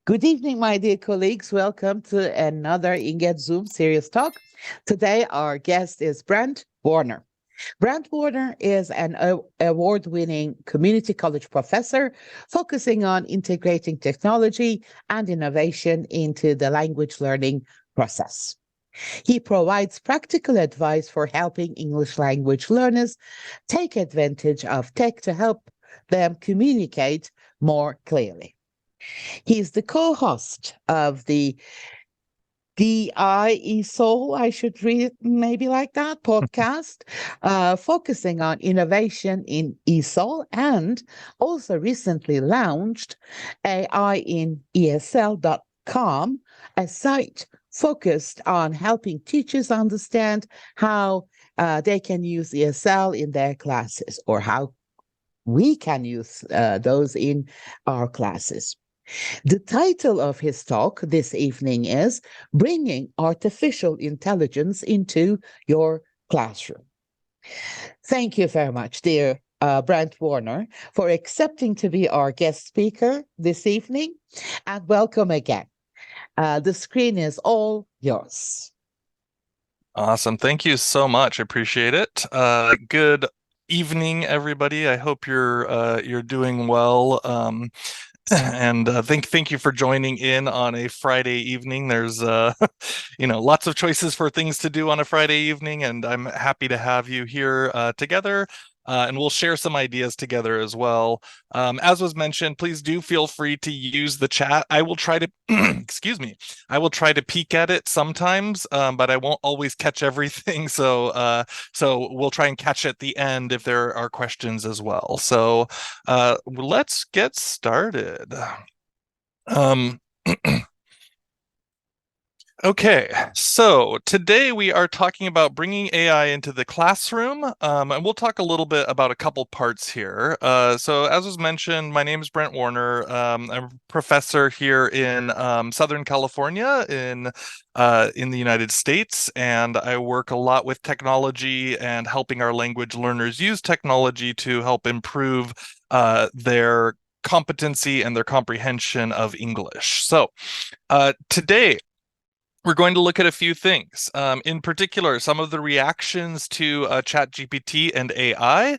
Good evening, my dear colleagues. Welcome to another Inget Zoom Serious Talk. Today, our guest is Brent Warner. Brent Warner is an award winning community college professor focusing on integrating technology and innovation into the language learning process. He provides practical advice for helping English language learners take advantage of tech to help them communicate more clearly. He's the co-host of the DIE Soul, I should read it maybe like that, podcast, focusing on innovation in ESOL, and also recently launched AI in ESL.com, a site focused on helping teachers understand how they can use ESL in their classes or how we can use those in our classes. The title of his talk this evening is Bringing Artificial Intelligence into Your Classroom. Thank you very much, dear Brent Warner, for accepting to be our guest speaker this evening, and welcome again. The screen is all yours. Awesome. Thank you so much. I appreciate it. Good evening, everybody. I hope you're doing well. And thank you for joining in on a Friday evening. There's lots of choices for things to do on a Friday evening, and I'm happy to have you here together. And we'll share some ideas together as well. As was mentioned, please do feel free to use the chat. I will try to, excuse me, I will try to peek at it sometimes, but I won't always catch everything. So we'll try and catch at the end if there are questions as well. So let's get started. Okay, so today we are talking about bringing AI into the classroom, and we'll talk a little bit about a couple parts here. So as was mentioned, my name is Brent Warner. I'm a professor here in Southern California in the United States, and I work a lot with technology and helping our language learners use technology to help improve their competency and their comprehension of English. So today, we're going to look at a few things. In particular, some of the reactions to ChatGPT and AI.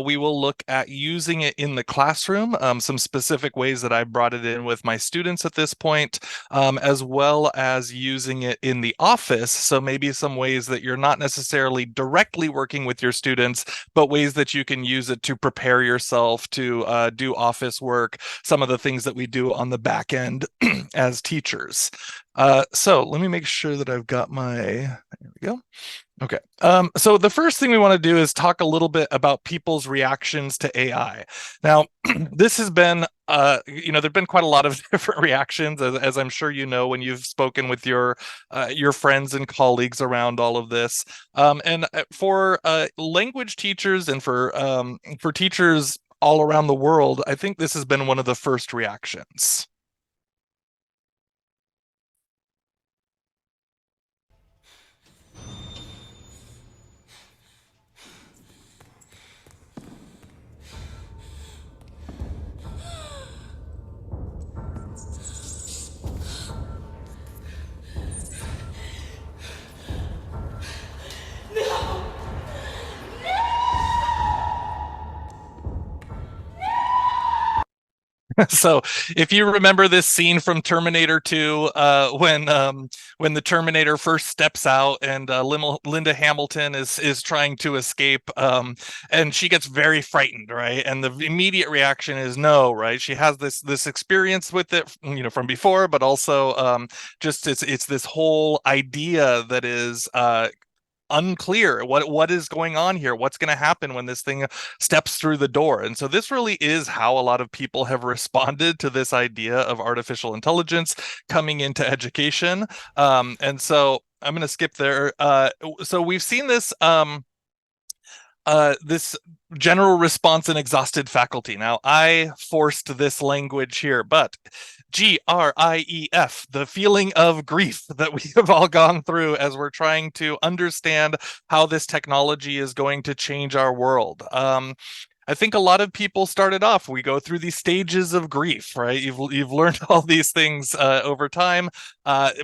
We will look at using it in the classroom, some specific ways that I brought it in with my students at this point, as well as using it in the office. So maybe some ways that you're not necessarily directly working with your students, but ways that you can use it to prepare yourself to do office work, some of the things that we do on the back end as teachers. So let me make sure that I've got there we go. Okay. So the first thing we want to do is talk a little bit about people's reactions to AI. Now, this has been, there've been quite a lot of different reactions, as I'm sure you know when you've spoken with your friends and colleagues around all of this. And for language teachers and for teachers all around the world, I think this has been one of the first reactions. So if you remember this scene from Terminator 2, when the Terminator first steps out and Linda Hamilton is trying to escape, and she gets very frightened, right? And the immediate reaction is no, right? She has this experience with it, from before, but also just it's this whole idea that is unclear what is going on here, what's going to happen when this thing steps through the door. And so this really is how a lot of people have responded to this idea of artificial intelligence coming into education. And so I'm going to skip there. So we've seen this this general response in exhausted faculty. Now, I forced this language here, but grief, the feeling of grief that we have all gone through as we're trying to understand how this technology is going to change our world. I think a lot of people started off, we go through these stages of grief, right? You've learned all these things over time.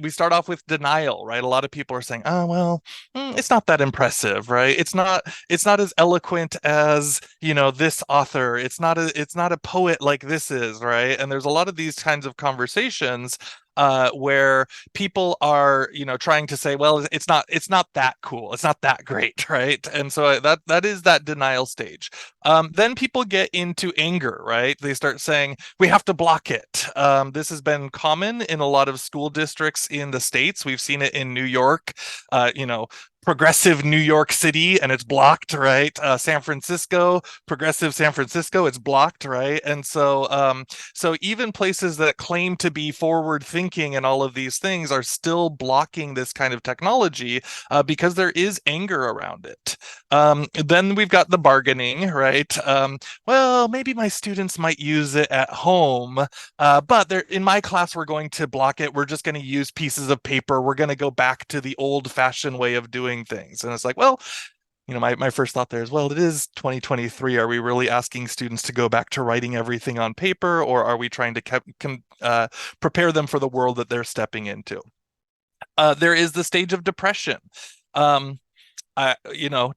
We start off with denial, right? A lot of people are saying, oh, well, it's not that impressive, right? It's not as eloquent as, this author. It's not a poet like this is, right? And there's a lot of these kinds of conversations where people are, trying to say, well, it's not that cool, it's not that great, right? And so that is that denial stage. Then people get into anger, right? They start saying, we have to block it. This has been common in a lot of school districts in the States. We've seen it in New York, progressive New York City, and it's blocked, right? San Francisco, progressive San Francisco, it's blocked, right? And so even places that claim to be forward thinking and all of these things are still blocking this kind of technology because there is anger around it. Then we've got the bargaining, right? Well, maybe my students might use it at home, but in my class, we're going to block it. We're just going to use pieces of paper. We're going to go back to the old-fashioned way of doing things. And it's like, well, my first thought there is, well, it is 2023. Are we really asking students to go back to writing everything on paper, or are we trying to prepare them for the world that they're stepping into? There is the stage of depression. Um,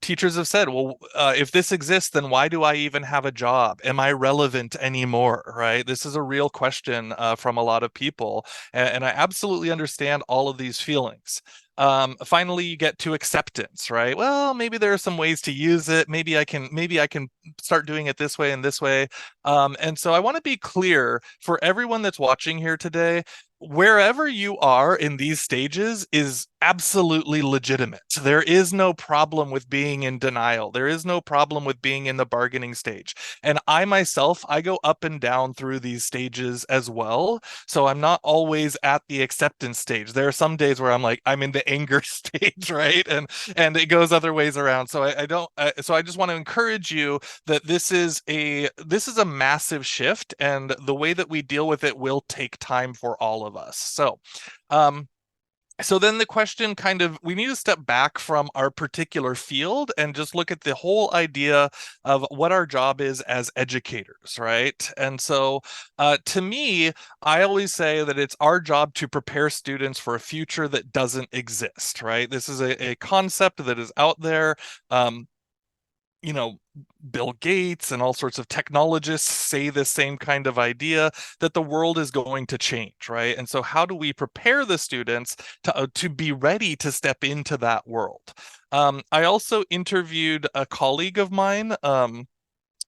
Teachers have said, well, if this exists, then why do I even have a job? Am I relevant anymore? Right? This is a real question from a lot of people, and I absolutely understand all of these feelings. Finally, you get to acceptance, right? Well, maybe there are some ways to use it. Maybe I can start doing it this way and this way. And so I want to be clear for everyone that's watching here today. Wherever you are in these stages is absolutely legitimate. There is no problem with being in denial. There is no problem with being in the bargaining stage. And I myself, I go up and down through these stages as well. So I'm not always at the acceptance stage. There are some days where I'm in the anger stage, right? And it goes other ways around. So I don't. So I just want to encourage you that this is a massive shift, and the way that we deal with it will take time for all of us. Um, so then the question we need to step back from our particular field and just look at the whole idea of what our job is as educators, right? And so to me, I always say that it's our job to prepare students for a future that doesn't exist, right? This is a concept that is out there. Um, you know, Bill Gates and all sorts of technologists say the same kind of idea, that the world is going to change, right? And so how do we prepare the students to be ready to step into that world? I also interviewed a colleague of mine,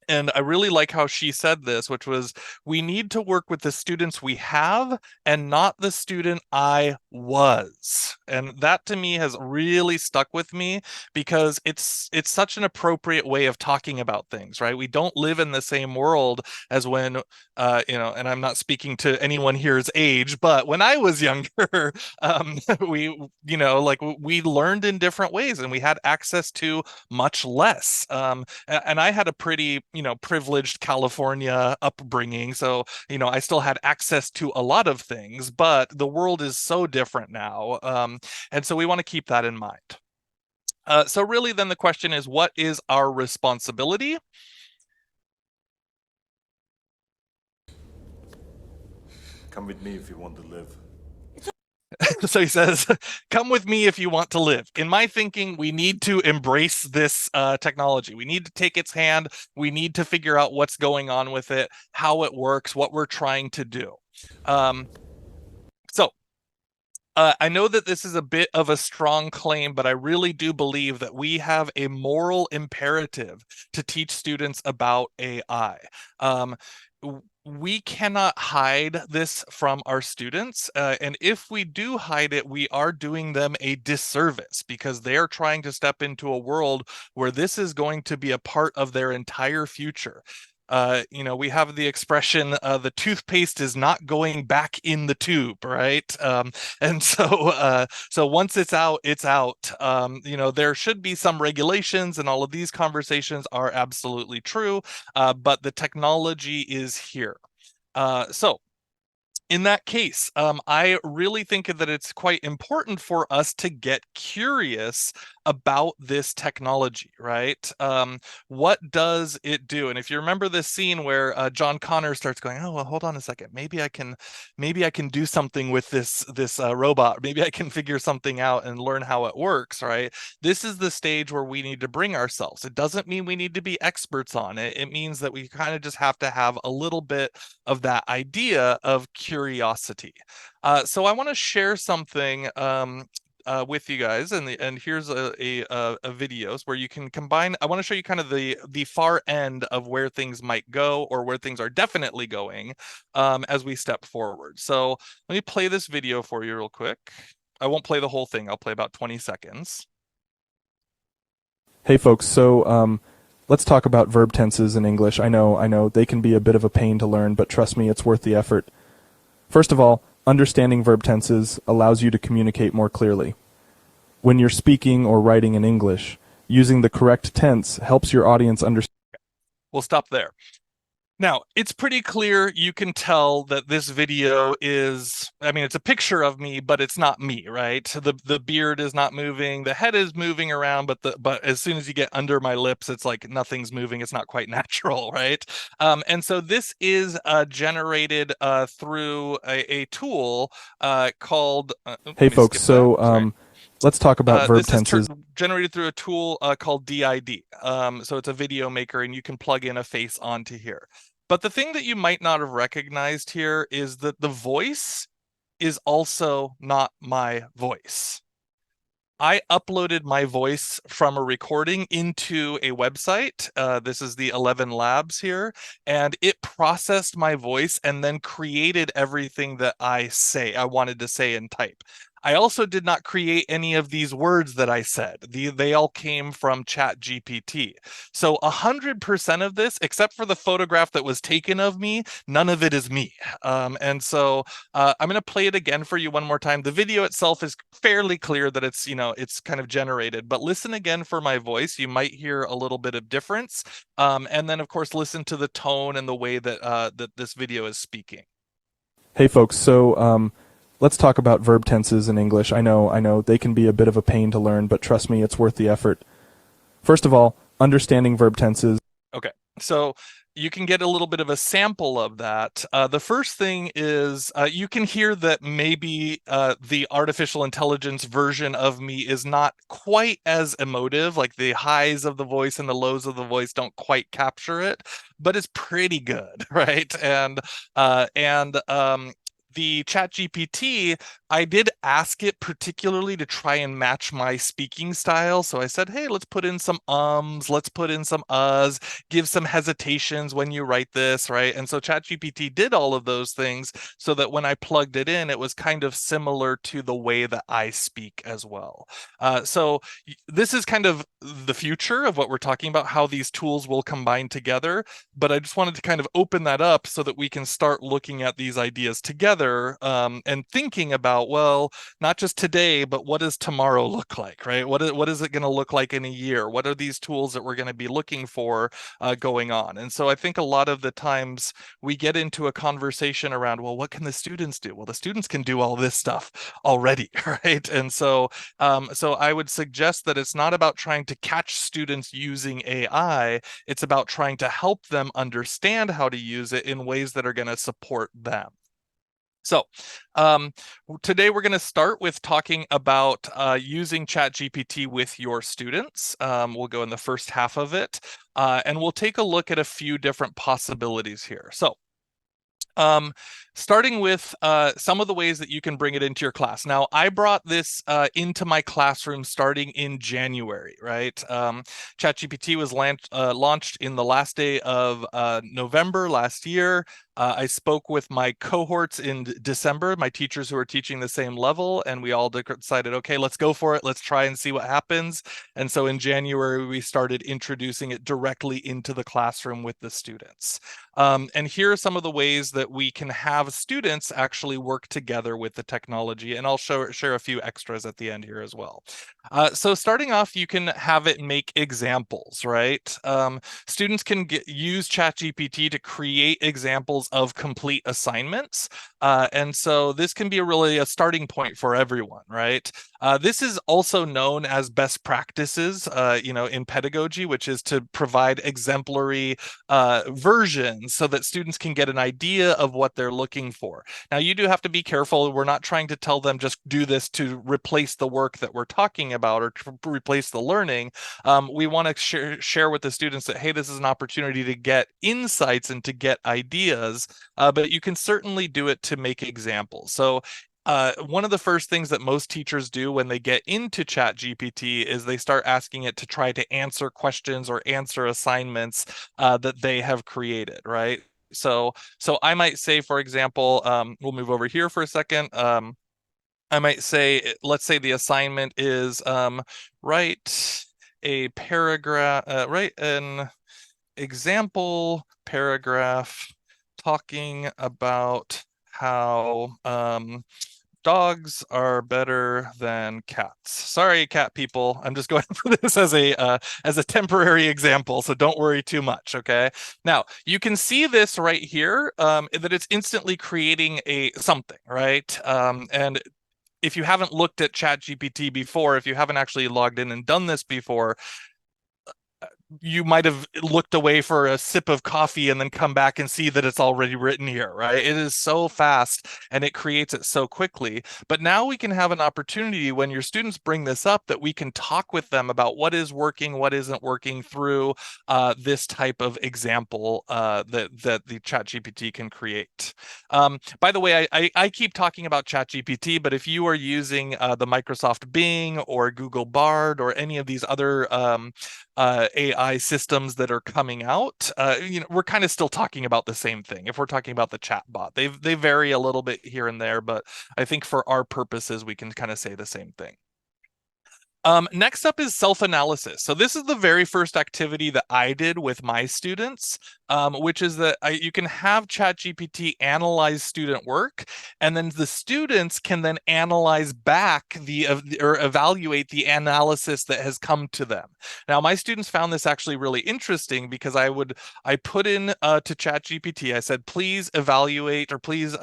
and I really like how she said this, which was, we need to work with the students we have and not the student I was. And that to me has really stuck with me, because it's such an appropriate way of talking about things, right? We don't live in the same world as when, and I'm not speaking to anyone here's age, but when I was younger, we, we learned in different ways, and we had access to much less. And I had a pretty, privileged California upbringing. So, I still had access to a lot of things, but the world is so different now. And so we want to keep that in mind. So really then the question is, what is our responsibility? Come with me if you want to live. So he says, come with me if you want to live. In my thinking, we need to embrace this technology. We need to take its hand. We need to figure out what's going on with it, how it works, what we're trying to do. I know that this is a bit of a strong claim, but I really do believe that we have a moral imperative to teach students about AI. We cannot hide this from our students. And if we do hide it, we are doing them a disservice, because they are trying to step into a world where this is going to be a part of their entire future. We have the expression, the toothpaste is not going back in the tube, right? And so once it's out, it's out. There should be some regulations, and all of these conversations are absolutely true, but the technology is here. So in that case, I really think that it's quite important for us to get curious about this technology, right? What does it do? And if you remember this scene where John Connor starts going, oh, well, hold on a second, maybe I can do something with this robot. Maybe I can figure something out and learn how it works, right? This is the stage where we need to bring ourselves. It doesn't mean we need to be experts on it. It means that we kind of just have to have a little bit of that idea of curiosity. So I want to share something with you guys, and here's a videos where you can combine. I want to show you kind of the far end of where things might go, or where things are definitely going, as we step forward. So let me play this video for you real quick. I won't play the whole thing. I'll play about 20 seconds. Hey folks, so let's talk about verb tenses in English. I know, they can be a bit of a pain to learn, but trust me, it's worth the effort. First of all, understanding verb tenses allows you to communicate more clearly. When you're speaking or writing in English, using the correct tense helps your audience understand. We'll stop there. Now, it's pretty clear you can tell that this video is, I mean, it's a picture of me, but it's not me, right? The beard is not moving, the head is moving around, but as soon as you get under my lips, it's like nothing's moving. It's not quite natural, right? And so this is generated through a tool called. Hey folks, so let's talk about verb tenses. This is generated through a tool called DID. So it's a video maker, and you can plug in a face onto here. But the thing that you might not have recognized here is that the voice is also not my voice. I uploaded my voice from a recording into a website. This is the 11 Labs here, and it processed my voice and then created everything that I wanted to say and type. I also did not create any of these words that I said. They all came from ChatGPT. So 100% of this, except for the photograph that was taken of me, none of it is me. And so I'm going to play it again for you one more time. The video itself is fairly clear that it's, it's kind of generated, but listen again for my voice. You might hear a little bit of difference. And then, of course, listen to the tone and the way that that this video is speaking. Hey folks, so let's talk about verb tenses in English. I know, they can be a bit of a pain to learn, but trust me, it's worth the effort. First of all, understanding verb tenses. Okay, so you can get a little bit of a sample of that. The first thing is you can hear that maybe the artificial intelligence version of me is not quite as emotive, like the highs of the voice and the lows of the voice don't quite capture it, but it's pretty good, right? And the ChatGPT, I did ask it particularly to try and match my speaking style. So I said, hey, let's put in some ums, let's put in some uhs, give some hesitations when you write this, right? And so ChatGPT did all of those things so that when I plugged it in, it was kind of similar to the way that I speak as well. So this is kind of the future of what we're talking about, how these tools will combine together. But I just wanted to kind of open that up so that we can start looking at these ideas together, and thinking about, well, not just today, but what does tomorrow look like, right? What is it going to look like in a year? What are these tools that we're going to be looking for going on? And so I think a lot of the times we get into a conversation around, well, what can the students do? Well, the students can do all this stuff already, right? And so so I would suggest that it's not about trying to catch students using AI. It's about trying to help them understand how to use it in ways that are going to support them. So today we're going to start with talking about using ChatGPT with your students. We'll go in the first half of it, and we'll take a look at a few different possibilities here. So starting with some of the ways that you can bring it into your class. Now, I brought this into my classroom starting in January, right? ChatGPT was launched in the last day of November last year. I spoke with my cohorts in December, my teachers who are teaching the same level, and we all decided, okay, let's go for it. Let's try and see what happens. And so in January, we started introducing it directly into the classroom with the students. And here are some of the ways that we can have students actually work together with the technology. And I'll share a few extras at the end here as well. So starting off, you can have it make examples, right? Students can use ChatGPT to create examples of complete assignments. And so this can be really a starting point for everyone, right? This is also known as best practices, in pedagogy, which is to provide exemplary versions so that students can get an idea of what they're looking for. Now, you do have to be careful. We're not trying to tell them just do this to replace the work that we're talking about or to replace the learning. We want to share with the students that, hey, this is an opportunity to get insights and to get ideas, but you can certainly do it to make examples. So one of the first things that most teachers do when they get into ChatGPT is they start asking it to try to answer questions or answer assignments that they have created, right? So I might say, for example, we'll move over here for a second. I might say, let's say the assignment is write a paragraph, write an example paragraph talking about how dogs are better than cats. Sorry, cat people. I'm just going for this as a temporary example, so don't worry too much. Okay. Now you can see this right here, that it's instantly creating something, right? And if you haven't looked at ChatGPT before, if you haven't actually logged in and done this before, you might have looked away for a sip of coffee and then come back and see that it's already written here, right? It is so fast and it creates it so quickly. But now we can have an opportunity when your students bring this up that we can talk with them about what is working, what isn't working through this type of example that the ChatGPT can create. By the way, I keep talking about ChatGPT, but if you are using the Microsoft Bing or Google Bard or any of these other AI systems that are coming out, we're kind of still talking about the same thing. If we're talking about the chatbot, they vary a little bit here and there, but I think for our purposes, we can kind of say the same thing. Next up is self-analysis. So this is the very first activity that I did with my students, which is that you can have ChatGPT analyze student work, and then the students can then analyze back or evaluate the analysis that has come to them. Now, my students found this actually really interesting because I put in to ChatGPT, I said, please evaluate or please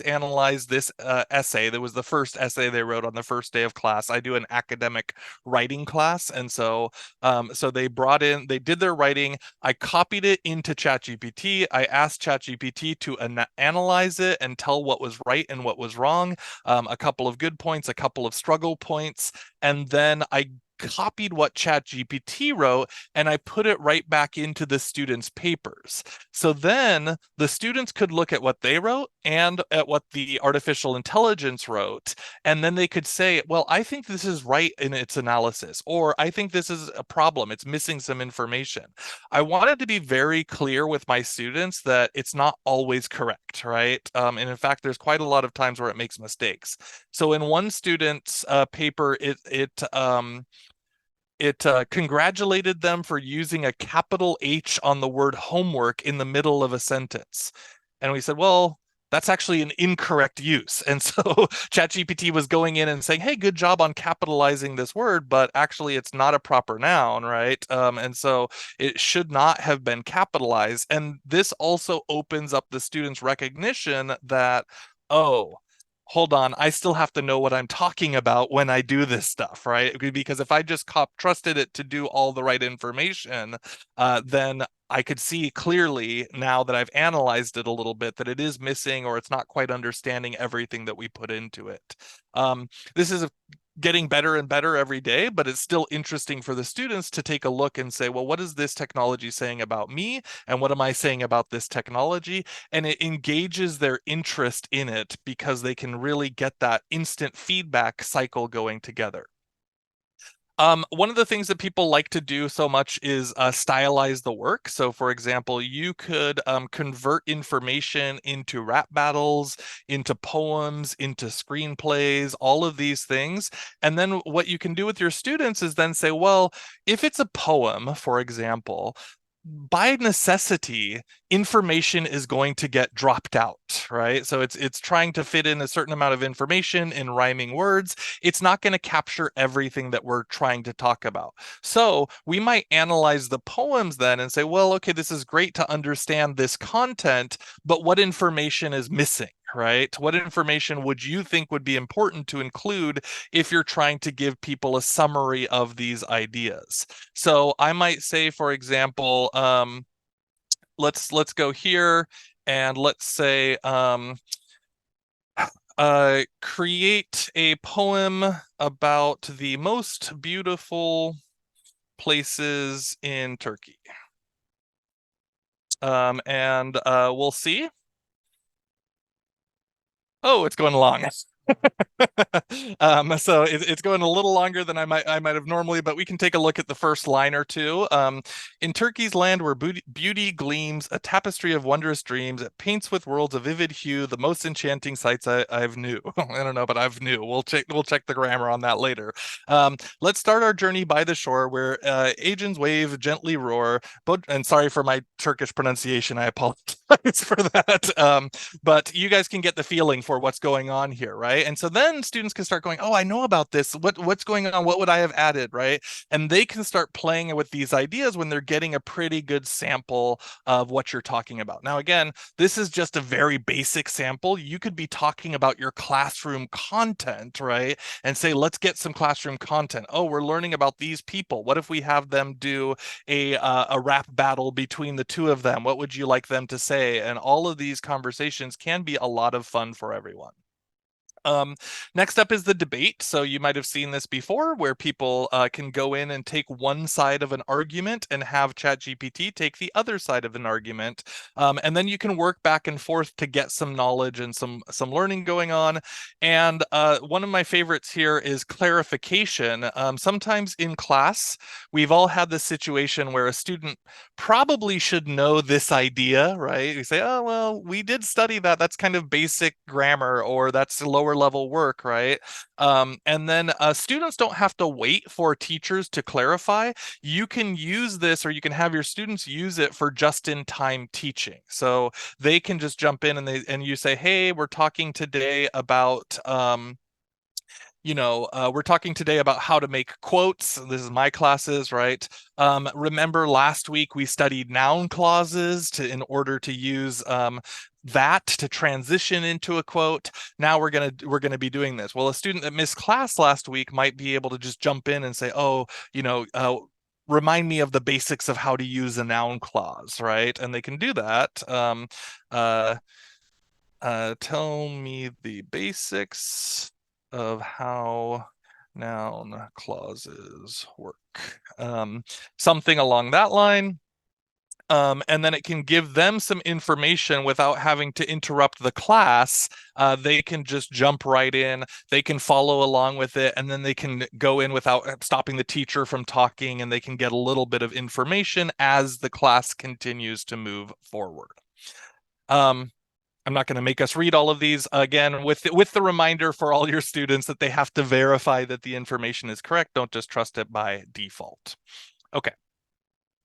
analyze this essay. That was the first essay they wrote on the first day of class. I do an academic writing class, and so they did their writing. I copied it into ChatGPT. I asked ChatGPT to analyze it and tell what was right and what was wrong, a couple of good points, a couple of struggle points, and then I copied what ChatGPT wrote and I put it right back into the students' papers. So then the students could look at what they wrote and at what the artificial intelligence wrote, and then they could say, well, I think this is right in its analysis, or I think this is a problem, it's missing some information. I wanted to be very clear with my students that it's not always correct, right? And in fact, there's quite a lot of times where it makes mistakes. So in one student's paper, it congratulated them for using a capital H on the word homework in the middle of a sentence. And we said, well, that's actually an incorrect use. And so ChatGPT was going in and saying, hey, good job on capitalizing this word, but actually it's not a proper noun, right? And so it should not have been capitalized. And this also opens up the students' recognition that, oh, hold on, I still have to know what I'm talking about when I do this stuff, right? Because if I just trusted it to do all the right information, then I could see clearly now that I've analyzed it a little bit that it is missing or it's not quite understanding everything that we put into it. This is getting better and better every day, but it's still interesting for the students to take a look and say, well, what is this technology saying about me? And what am I saying about this technology? And it engages their interest in it because they can really get that instant feedback cycle going together. One of the things that people like to do so much is stylize the work. So for example, you could convert information into rap battles, into poems, into screenplays, all of these things. And then what you can do with your students is then say, well, if it's a poem, for example, by necessity, information is going to get dropped out, right? So it's trying to fit in a certain amount of information in rhyming words. It's not going to capture everything that we're trying to talk about. So we might analyze the poems then and say, well, okay, this is great to understand this content, but what information is missing, right? What information would you think would be important to include if you're trying to give people a summary of these ideas? So I might say, for example, let's go here and let's say create a poem about the most beautiful places in Turkey. And we'll see. Oh, it's going long. So it's going a little longer than I might have normally, but we can take a look at the first line or two. In Turkey's land where beauty gleams, a tapestry of wondrous dreams, it paints with worlds of vivid hue the most enchanting sights I've knew. I don't know, but I've knew. We'll check the grammar on that later. Let's start our journey by the shore where agents wave, gently roar. And sorry for my Turkish pronunciation. I apologize for that. But you guys can get the feeling for what's going on here, right? And so then students can start going, oh, I know about this. What's going on? What would I have added, right? And they can start playing with these ideas when they're getting a pretty good sample of what you're talking about. Now, again, this is just a very basic sample. You could be talking about your classroom content, right? And say, let's get some classroom content. Oh, we're learning about these people. What if we have them do a rap battle between the two of them? What would you like them to say? And all of these conversations can be a lot of fun for everyone. Next up is the debate. So you might have seen this before where people can go in and take one side of an argument and have ChatGPT take the other side of an argument. And then you can work back and forth to get some knowledge and some learning going on. And one of my favorites here is clarification. Sometimes in class, we've all had this situation where a student probably should know this idea, right? We say, oh, well, we did study that. That's kind of basic grammar, or that's lower level work, right? And then students don't have to wait for teachers to clarify. You can use this, or you can have your students use it for just-in-time teaching. So they can just jump in and you say, hey, we're talking today about we're talking today about how to make quotes. This is my classes, right? Remember last week we studied noun clauses in order to use that to transition into a quote. Now we're gonna be doing this. Well, a student that missed class last week might be able to just jump in and say, oh, remind me of the basics of how to use a noun clause, right? And they can do that. Tell me the basics of how noun clauses work. Something along that line. And then it can give them some information without having to interrupt the class. They can just jump right in. They can follow along with it, and then they can go in without stopping the teacher from talking, and they can get a little bit of information as the class continues to move forward. I'm not going to make us read all of these again with the reminder for all your students that they have to verify that the information is correct. Don't just trust it by default. Okay.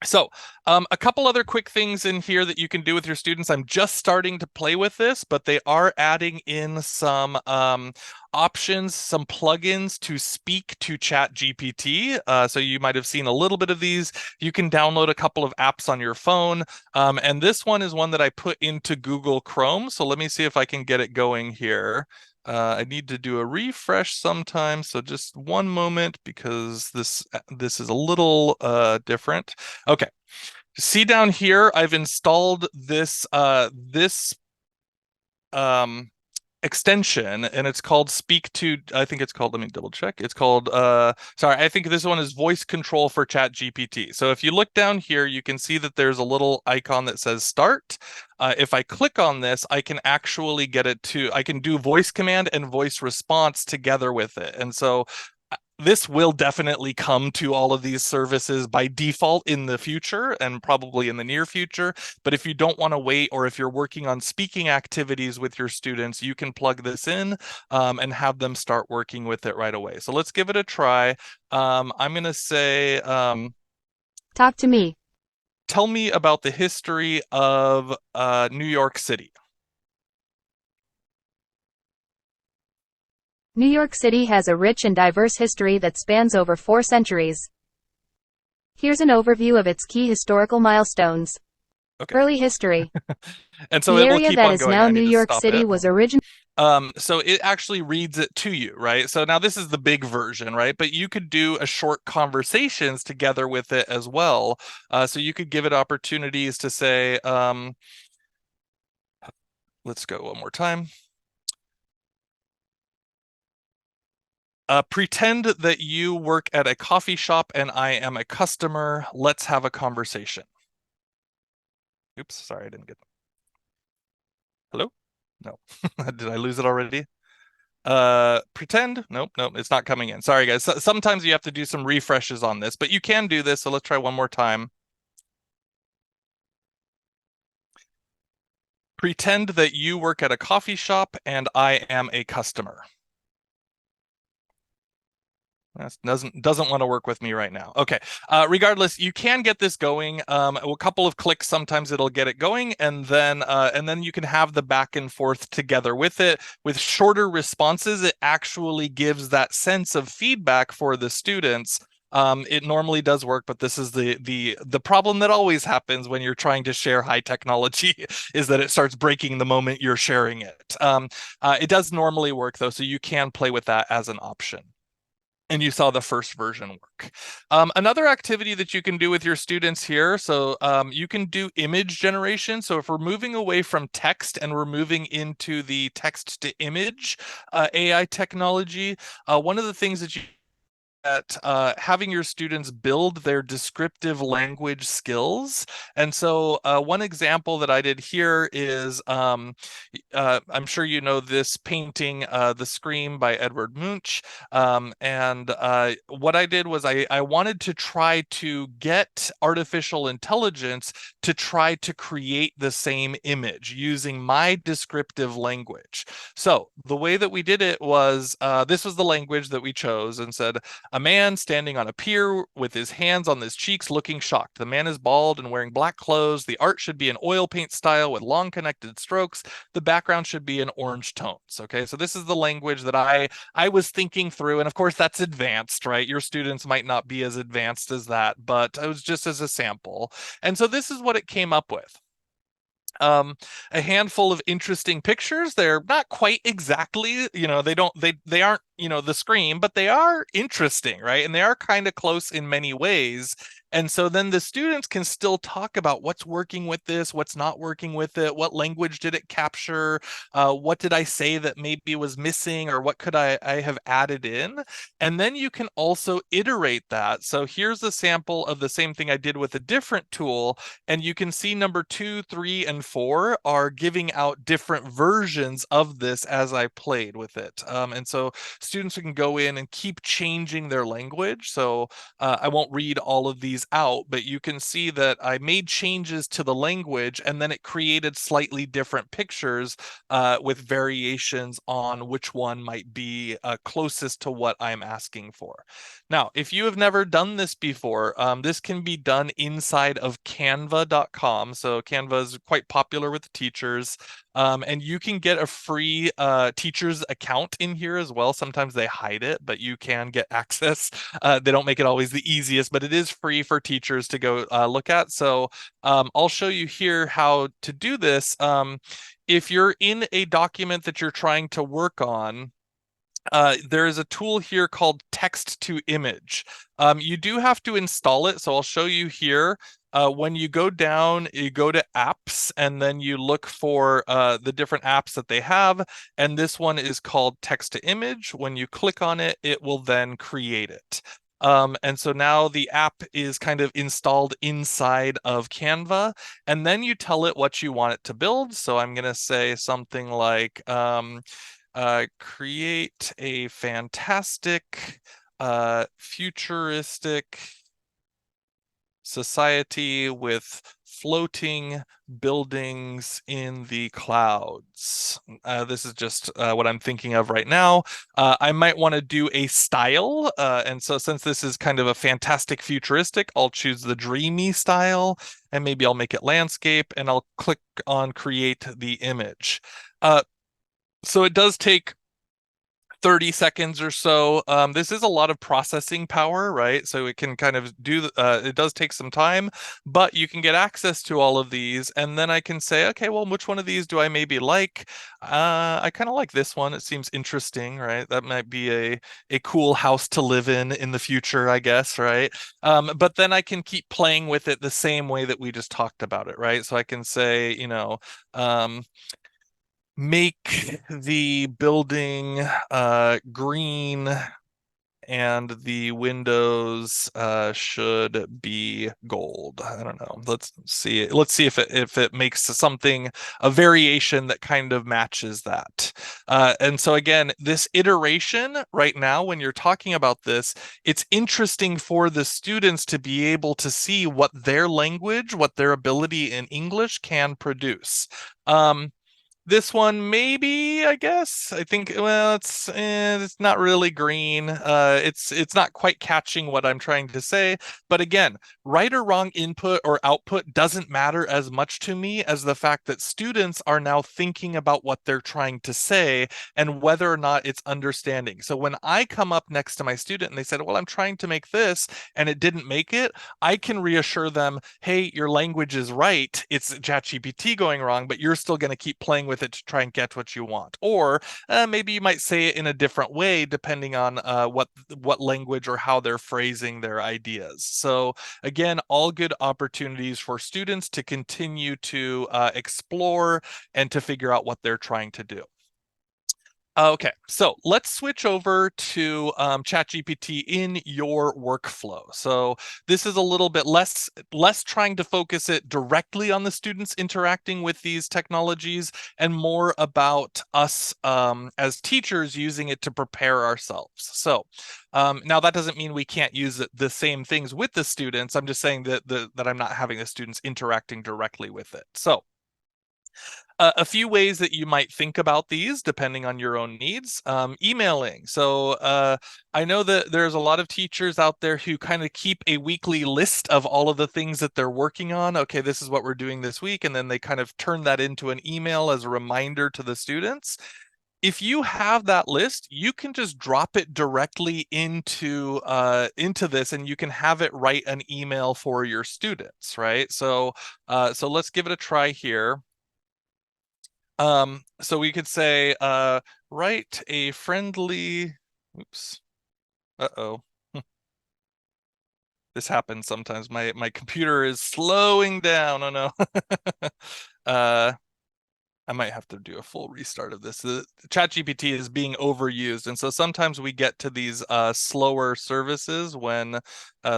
So a couple other quick things in here that you can do with your students. I'm just starting to play with this, but they are adding in some options, some plugins to speak to ChatGPT. So you might have seen a little bit of these. You can download a couple of apps on your phone. And this one is one that I put into Google Chrome. So let me see if I can get it going here. I need to do a refresh sometime, so just one moment because this is a little different. Okay, see down here, I've installed this extension, and it's called Speak to, I think it's called, let me double check. It's called, sorry, I think this one is voice control for ChatGPT. So if you look down here, you can see that there's a little icon that says start. If I click on this, I can actually get it to, I can do voice command and voice response together with it. And so this will definitely come to all of these services by default in the future and probably in the near future. But if you don't want to wait, or if you're working on speaking activities with your students, you can plug this in and have them start working with it right away. So let's give it a try. I'm going to say, talk to me. Tell me about the history of New York City. New York City has a rich and diverse history that spans over 4 centuries. Here's an overview of its key historical milestones. Okay. Early history. And so The it will area keep that on is going. now I New need to York stop City it. was originally. So it actually reads it to you, right? So now this is the big version, right? But you could do a short conversations together with it as well. So you could give it opportunities to say, let's go one more time. Pretend that you work at a coffee shop and I am a customer. Let's have a conversation. Oops, sorry, I didn't get that. Hello? No. Did I lose it already? Pretend? Nope, it's not coming in. Sorry, guys. Sometimes you have to do some refreshes on this, but you can do this. So let's try one more time. Pretend that you work at a coffee shop and I am a customer. That doesn't want to work with me right now. Okay. Regardless, you can get this going. A couple of clicks, sometimes it'll get it going, and then you can have the back and forth together with it. With shorter responses, it actually gives that sense of feedback for the students. It normally does work, but this is the problem that always happens when you're trying to share high technology is that it starts breaking the moment you're sharing it. It does normally work though, so you can play with that as an option. And you saw the first version work. Another activity that you can do with your students here, so you can do image generation. So if we're moving away from text and we're moving into the text to image AI technology, one of the things that you at having your students build their descriptive language skills. And so one example that I did here is, I'm sure you know this painting, The Scream by Edward Munch. And what I did was I wanted to try to get artificial intelligence to try to create the same image using my descriptive language. So the way that we did it was, this was the language that we chose and said, a man standing on a pier with his hands on his cheeks looking shocked. The man is bald and wearing black clothes. The art should be an oil paint style with long connected strokes. The background should be in orange tones. Okay, so this is the language that I was thinking through. And of course, that's advanced, right? Your students might not be as advanced as that, but it was just as a sample. And so this is what it came up with. A handful of interesting pictures. They're not quite exactly, they aren't, the Scream, but they are interesting, right? And they are kind of close in many ways. And so then the students can still talk about what's working with this, what's not working with it, what language did it capture, what did I say that maybe was missing, or what could I have added in? And then you can also iterate that. So here's a sample of the same thing I did with a different tool, and you can see number 2, 3, and 4 are giving out different versions of this as I played with it. And so students can go in and keep changing their language. So I won't read all of these out, but you can see that I made changes to the language and then it created slightly different pictures with variations on which one might be closest to what I'm asking for. Now, if you have never done this before, this can be done inside of canva.com. So Canva is quite popular with teachers. And you can get a free teacher's account in here as well. Sometimes they hide it, but you can get access. They don't make it always the easiest, but it is free for teachers to go look at. So I'll show you here how to do this. If you're in a document that you're trying to work on, there is a tool here called text to image. You do have to install it, so I'll show you here. When you go down, you go to apps and then you look for the different apps that they have. And this one is called text to image. When you click on it, it will then create it. And so now the app is kind of installed inside of Canva, and then you tell it what you want it to build. So I'm going to say something like, create a fantastic, futuristic society with floating buildings in the clouds. This is just what I'm thinking of right now. I might want to do a style. And so since this is kind of a fantastic futuristic, I'll choose the dreamy style, and maybe I'll make it landscape, and I'll click on create the image. So it does take 30 seconds or so. This is a lot of processing power, right? So it can kind of do, it does take some time, but you can get access to all of these. And then I can say, okay, well, which one of these do I maybe like? I kind of like this one. It seems interesting, right? That might be a cool house to live in the future, I guess, right? But then I can keep playing with it the same way that we just talked about it, right? So I can say, make the building green and the windows should be gold. I don't know. Let's see. Let's see if it makes something, a variation that kind of matches that. And so again, this iteration right now, when you're talking about this, it's interesting for the students to be able to see what their language, what their ability in English can produce. This one, maybe, I guess. I think, well, it's not really green. It's not quite catching what I'm trying to say. But again, right or wrong input or output doesn't matter as much to me as the fact that students are now thinking about what they're trying to say and whether or not it's understanding. So when I come up next to my student and they said, well, I'm trying to make this and it didn't make it, I can reassure them, hey, your language is right. It's ChatGPT going wrong, but you're still going to keep playing with it to try and get what you want. Or maybe you might say it in a different way depending on what language or how they're phrasing their ideas. So again, all good opportunities for students to continue to explore and to figure out what they're trying to do. Okay, so let's switch over to ChatGPT in your workflow. So this is a little bit less trying to focus it directly on the students interacting with these technologies and more about us as teachers using it to prepare ourselves. So now that doesn't mean we can't use the same things with the students. I'm just saying that I'm not having the students interacting directly with it. So a few ways that you might think about these depending on your own needs. Emailing. So I know that there's a lot of teachers out there who kind of keep a weekly list of all of the things that they're working on. Okay, this is what we're doing this week. And then they kind of turn that into an email as a reminder to the students. If you have that list, you can just drop it directly into this, and you can have it write an email for your students, right? So let's give it a try here. So we could say, write a friendly, oops, uh-oh. This happens sometimes. My computer is slowing down. Oh no. I might have to do a full restart of this. The ChatGPT is being overused, and so sometimes we get to these slower services when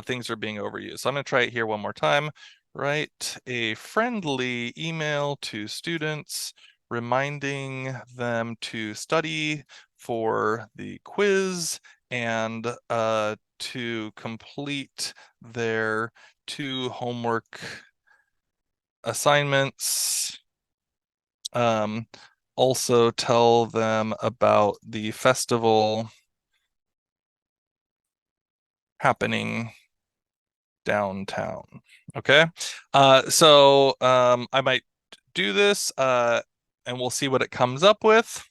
things are being overused. So I'm going to try it here one more time. Write a friendly email to students reminding them to study for the quiz and to complete their 2 homework assignments. Also tell them about the festival happening downtown. Okay. So I might do this and we'll see what it comes up with.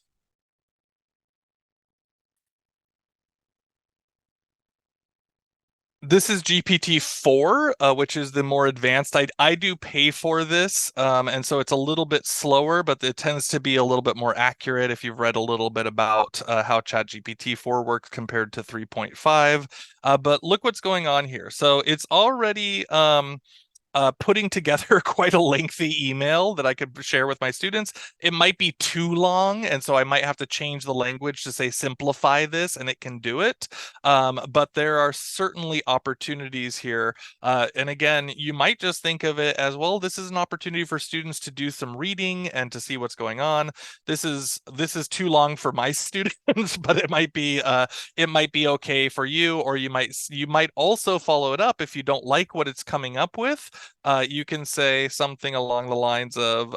This is GPT-4, which is the more advanced. I do pay for this, and so it's a little bit slower, but it tends to be a little bit more accurate if you've read a little bit about how ChatGPT-4 works compared to 3.5. But look what's going on here. So it's already putting together quite a lengthy email that I could share with my students. It might be too long, and so I might have to change the language to say simplify this, and it can do it. But there are certainly opportunities here. And again, you might just think of it as, well, this is an opportunity for students to do some reading and to see what's going on. This is too long for my students, but it might be okay for you, or you might also follow it up if you don't like what it's coming up with. You can say something along the lines of,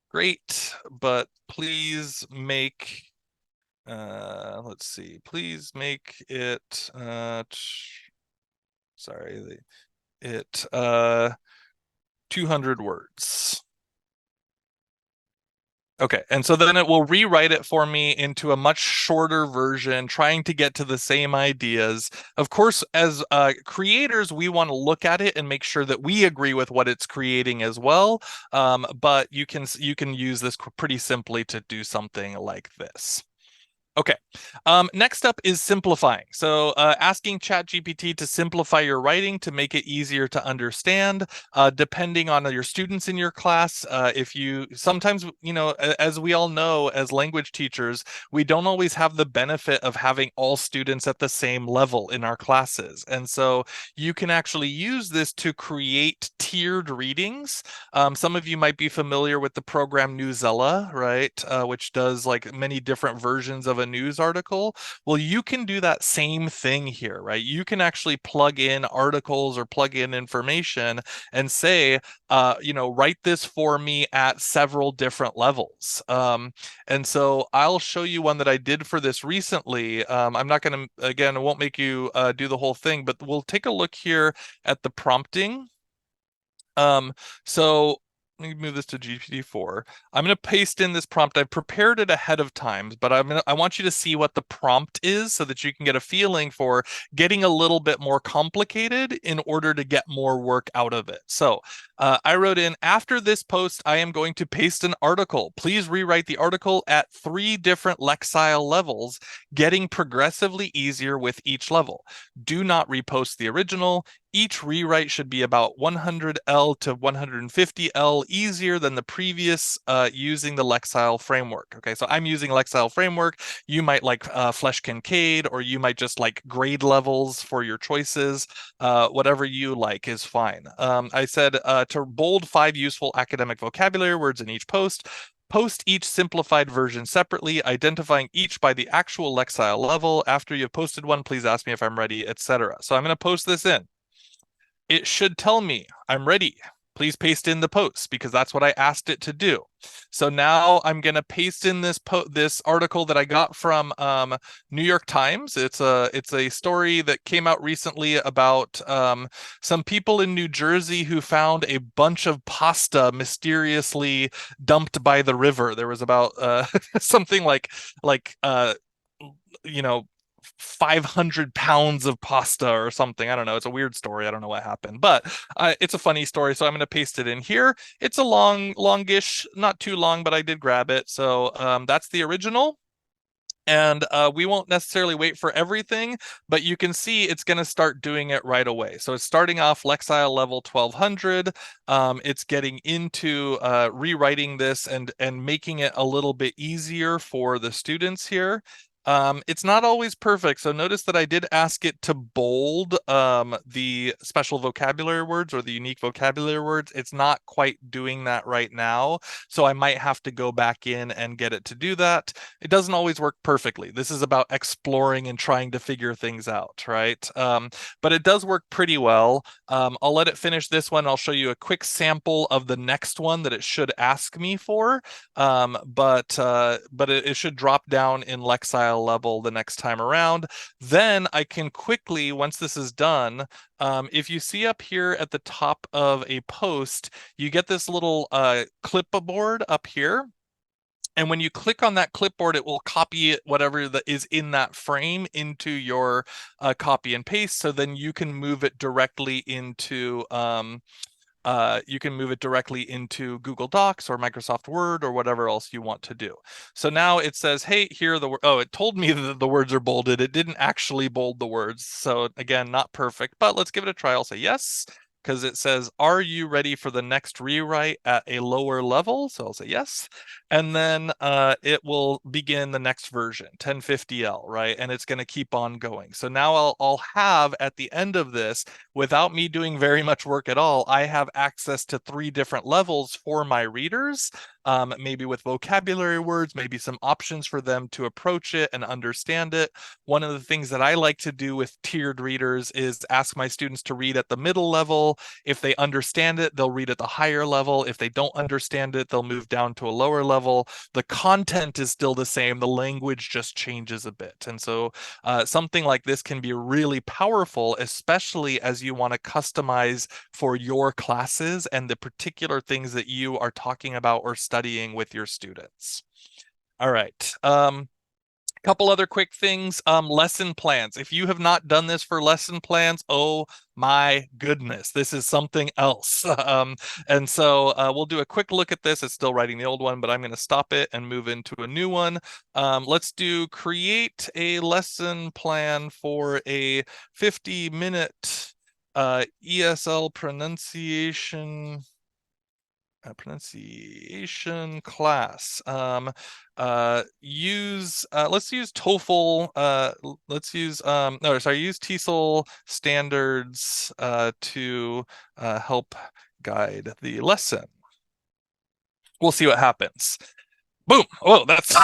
great, but please make, let's see, please make it, sorry, it 200 words. Okay, and so then it will rewrite it for me into a much shorter version, trying to get to the same ideas. Of course, as creators, we want to look at it and make sure that we agree with what it's creating as well. But you can use this pretty simply to do something like this. Okay, next up is simplifying. So asking ChatGPT to simplify your writing to make it easier to understand, depending on your students in your class. If you sometimes, as we all know, as language teachers, we don't always have the benefit of having all students at the same level in our classes. And so you can actually use this to create tiered readings. Some of you might be familiar with the program Newsella, right? Which does like many different versions of a news article. Well, you can do that same thing here, right? You can actually plug in articles or plug in information and say, write this for me at several different levels. And so I'll show you one that I did for this recently. I'm not going to, again, I won't make you do the whole thing, but we'll take a look here at the prompting. So let me move this to GPT-4. I'm going to paste in this prompt. I've prepared it ahead of time, but I want you to see what the prompt is so that you can get a feeling for getting a little bit more complicated in order to get more work out of it. So I wrote in, after this post, I am going to paste an article. Please rewrite the article at 3 different Lexile levels, getting progressively easier with each level. Do not repost the original. Each rewrite should be about 100L to 150L easier than the previous using the Lexile framework. Okay, so I'm using Lexile framework. You might like Flesch Kincaid, or you might just like grade levels for your choices. Whatever you like is fine. I said to bold 5 useful academic vocabulary words in each post. Post each simplified version separately, identifying each by the actual Lexile level. After you've posted one, please ask me if I'm ready, etc. So I'm going to post this in. It should tell me I'm ready. Please paste in the post, because that's what I asked it to do. So now I'm going to paste in this article that I got from New York Times. It's a story that came out recently about some people in New Jersey who found a bunch of pasta mysteriously dumped by the river. There was about something like 500 pounds of pasta or something. I don't know. It's a weird story. I don't know what happened, but it's a funny story. So I'm going to paste it in here. It's a longish, not too long, but I did grab it. So that's the original. And we won't necessarily wait for everything, but you can see it's going to start doing it right away. So it's starting off Lexile level 1200. It's getting into rewriting this and making it a little bit easier for the students here. It's not always perfect. So notice that I did ask it to bold the special vocabulary words or the unique vocabulary words. It's not quite doing that right now. So I might have to go back in and get it to do that. It doesn't always work perfectly. This is about exploring and trying to figure things out, right? But it does work pretty well. I'll let it finish this one. I'll show you a quick sample of the next one that it should ask me for. But it should drop down in Lexile level the next time around. Then I can quickly, once this is done, if you see up here at the top of a post, you get this little clipboard up here. And when you click on that clipboard, it will copy whatever that is in that frame into your copy and paste. So then you can move it directly into Google Docs or Microsoft Word or whatever else you want to do. So now it says, hey, here are the words. Oh, it told me that the words are bolded. It didn't actually bold the words. So again, not perfect, but let's give it a try. I'll say yes, because it says, are you ready for the next rewrite at a lower level? So I'll say yes. And then it will begin the next version, 1050L, right? And it's going to keep on going. So now I'll have at the end of this, without me doing very much work at all, I have access to 3 different levels for my readers, maybe with vocabulary words, maybe some options for them to approach it and understand it. One of the things that I like to do with tiered readers is ask my students to read at the middle level. If they understand it, they'll read at the higher level. If they don't understand it, they'll move down to a lower level. The content is still the same. The language just changes a bit. And so something like this can be really powerful, especially as you want to customize for your classes and the particular things that you are talking about or studying studying with your students. All right. Couple other quick things. Lesson plans. If you have not done this for lesson plans, oh my goodness, this is something else. And so we'll do a quick look at this. It's still writing the old one, but I'm going to stop it and move into a new one. Let's do create a lesson plan for a 50-minute ESL pronunciation class. Let's use TOEFL. Use TESOL standards to help guide the lesson. We'll see what happens. Boom. Oh, that's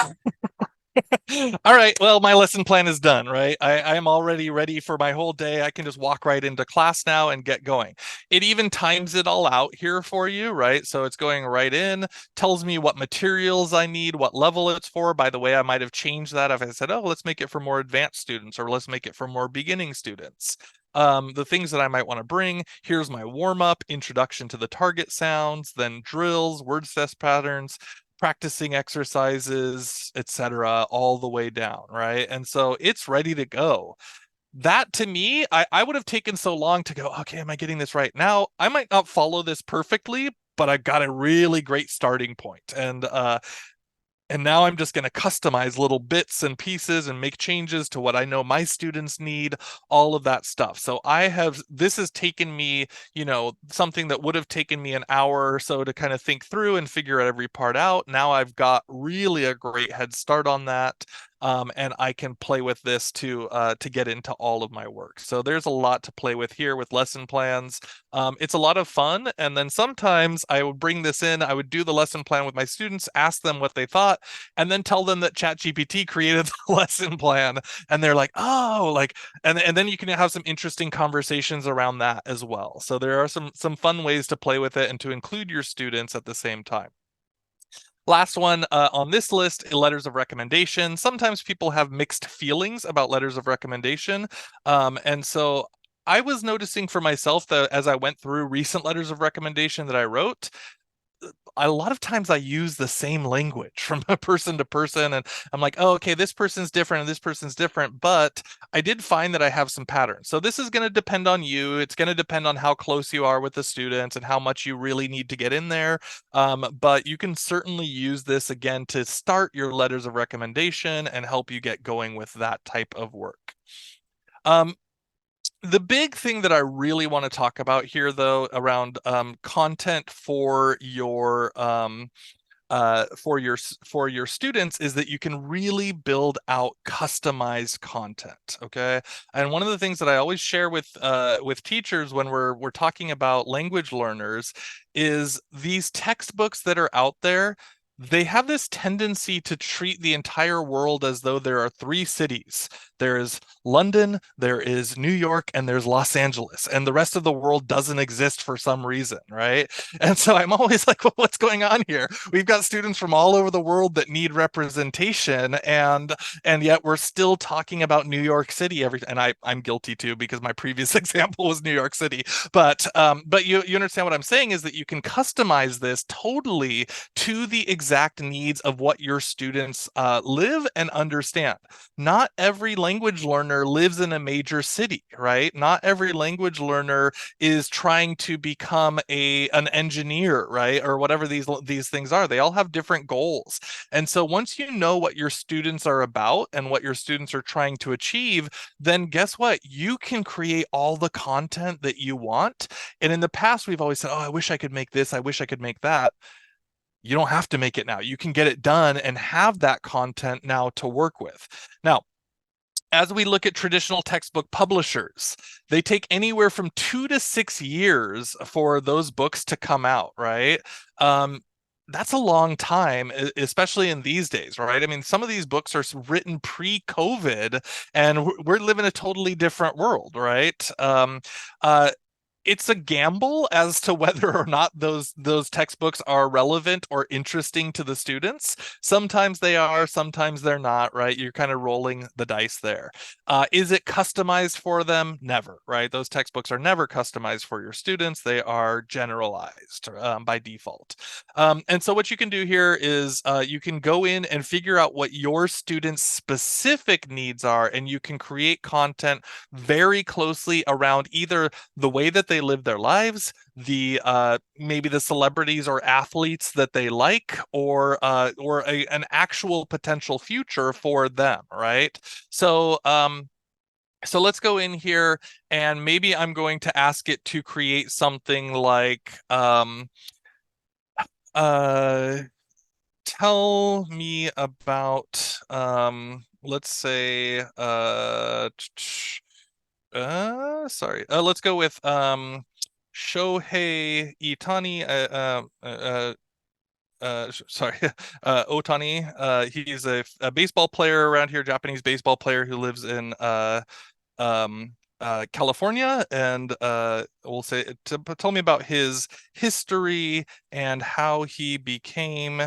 all right. Well, my lesson plan is done, right? I am already ready for my whole day. I can just walk right into class now and get going. It even times it all out here for you, right? So it's going right in, tells me what materials I need, what level it's for. By the way, I might have changed that if I said, oh, let's make it for more advanced students, or let's make it for more beginning students. The things that I might want to bring. Here's my warm-up, introduction to the target sounds, then drills, word test patterns, practicing exercises, etc., all the way down, right? And so it's ready to go. That to me, I would have taken so long to go, okay, am I getting this right? Now, I might not follow this perfectly, but I've got a really great starting point. And now I'm just going to customize little bits and pieces and make changes to what I know my students need, all of that stuff. So this has taken me, something that would have taken me an hour or so to kind of think through and figure every part out. Now I've got really a great head start on that. And I can play with this to get into all of my work. So there's a lot to play with here with lesson plans. It's a lot of fun. And then sometimes I would bring this in, I would do the lesson plan with my students, ask them what they thought, and then tell them that ChatGPT created the lesson plan. And they're like, oh, and then you can have some interesting conversations around that as well. So there are some fun ways to play with it and to include your students at the same time. Last one on this list, letters of recommendation. Sometimes people have mixed feelings about letters of recommendation. And so I was noticing for myself that as I went through recent letters of recommendation that I wrote, a lot of times I use the same language from a person to person, and I'm like, oh, okay, this person's different and this person's different, but I did find that I have some patterns. So this is going to depend on you. It's going to depend on how close you are with the students and how much you really need to get in there. But you can certainly use this again to start your letters of recommendation and help you get going with that type of work. The big thing that I really want to talk about here, though, around content for your students is that you can really build out customized content. Okay, and one of the things that I always share with teachers when we're talking about language learners is these textbooks that are out there. They have this tendency to treat the entire world as though there are 3 cities. There is London, there is New York, and there's Los Angeles, and the rest of the world doesn't exist for some reason, right? And so I'm always like, well, what's going on here? We've got students from all over the world that need representation, and yet we're still talking about New York City and I'm guilty too, because my previous example was New York City. But you understand what I'm saying is that you can customize this totally to the exact needs of what your students live and understand. Not every language learner lives in a major city, right? Not every language learner is trying to become an engineer, right? Or whatever these things are. They all have different goals. And so once you know what your students are about and what your students are trying to achieve, then guess what? You can create all the content that you want. And in the past, we've always said, oh, I wish I could make this. I wish I could make that. You don't have to make it now. You can get it done and have that content now to work with. Now, as we look at traditional textbook publishers, they take anywhere from 2 to 6 years for those books to come out, right? That's a long time, especially in these days, right? I mean, some of these books are written pre-COVID, and we're living a totally different world, right? it's a gamble as to whether or not those textbooks are relevant or interesting to the students. Sometimes they are, sometimes they're not, right? You're kind of rolling the dice there. Is it customized for them? Never, right? Those textbooks are never customized for your students. They are generalized by default. And so what you can do here is you can go in and figure out what your students' specific needs are, and you can create content very closely around either the way that they live their lives, the maybe the celebrities or athletes that they like, or an actual potential future for them, right? So so let's go in here, and maybe I'm going to ask it to create something like tell me about let's say let's go with Shohei Itani sorry Otani. He's a baseball player around here, Japanese baseball player who lives in California, and we'll say tell me about his history and how he became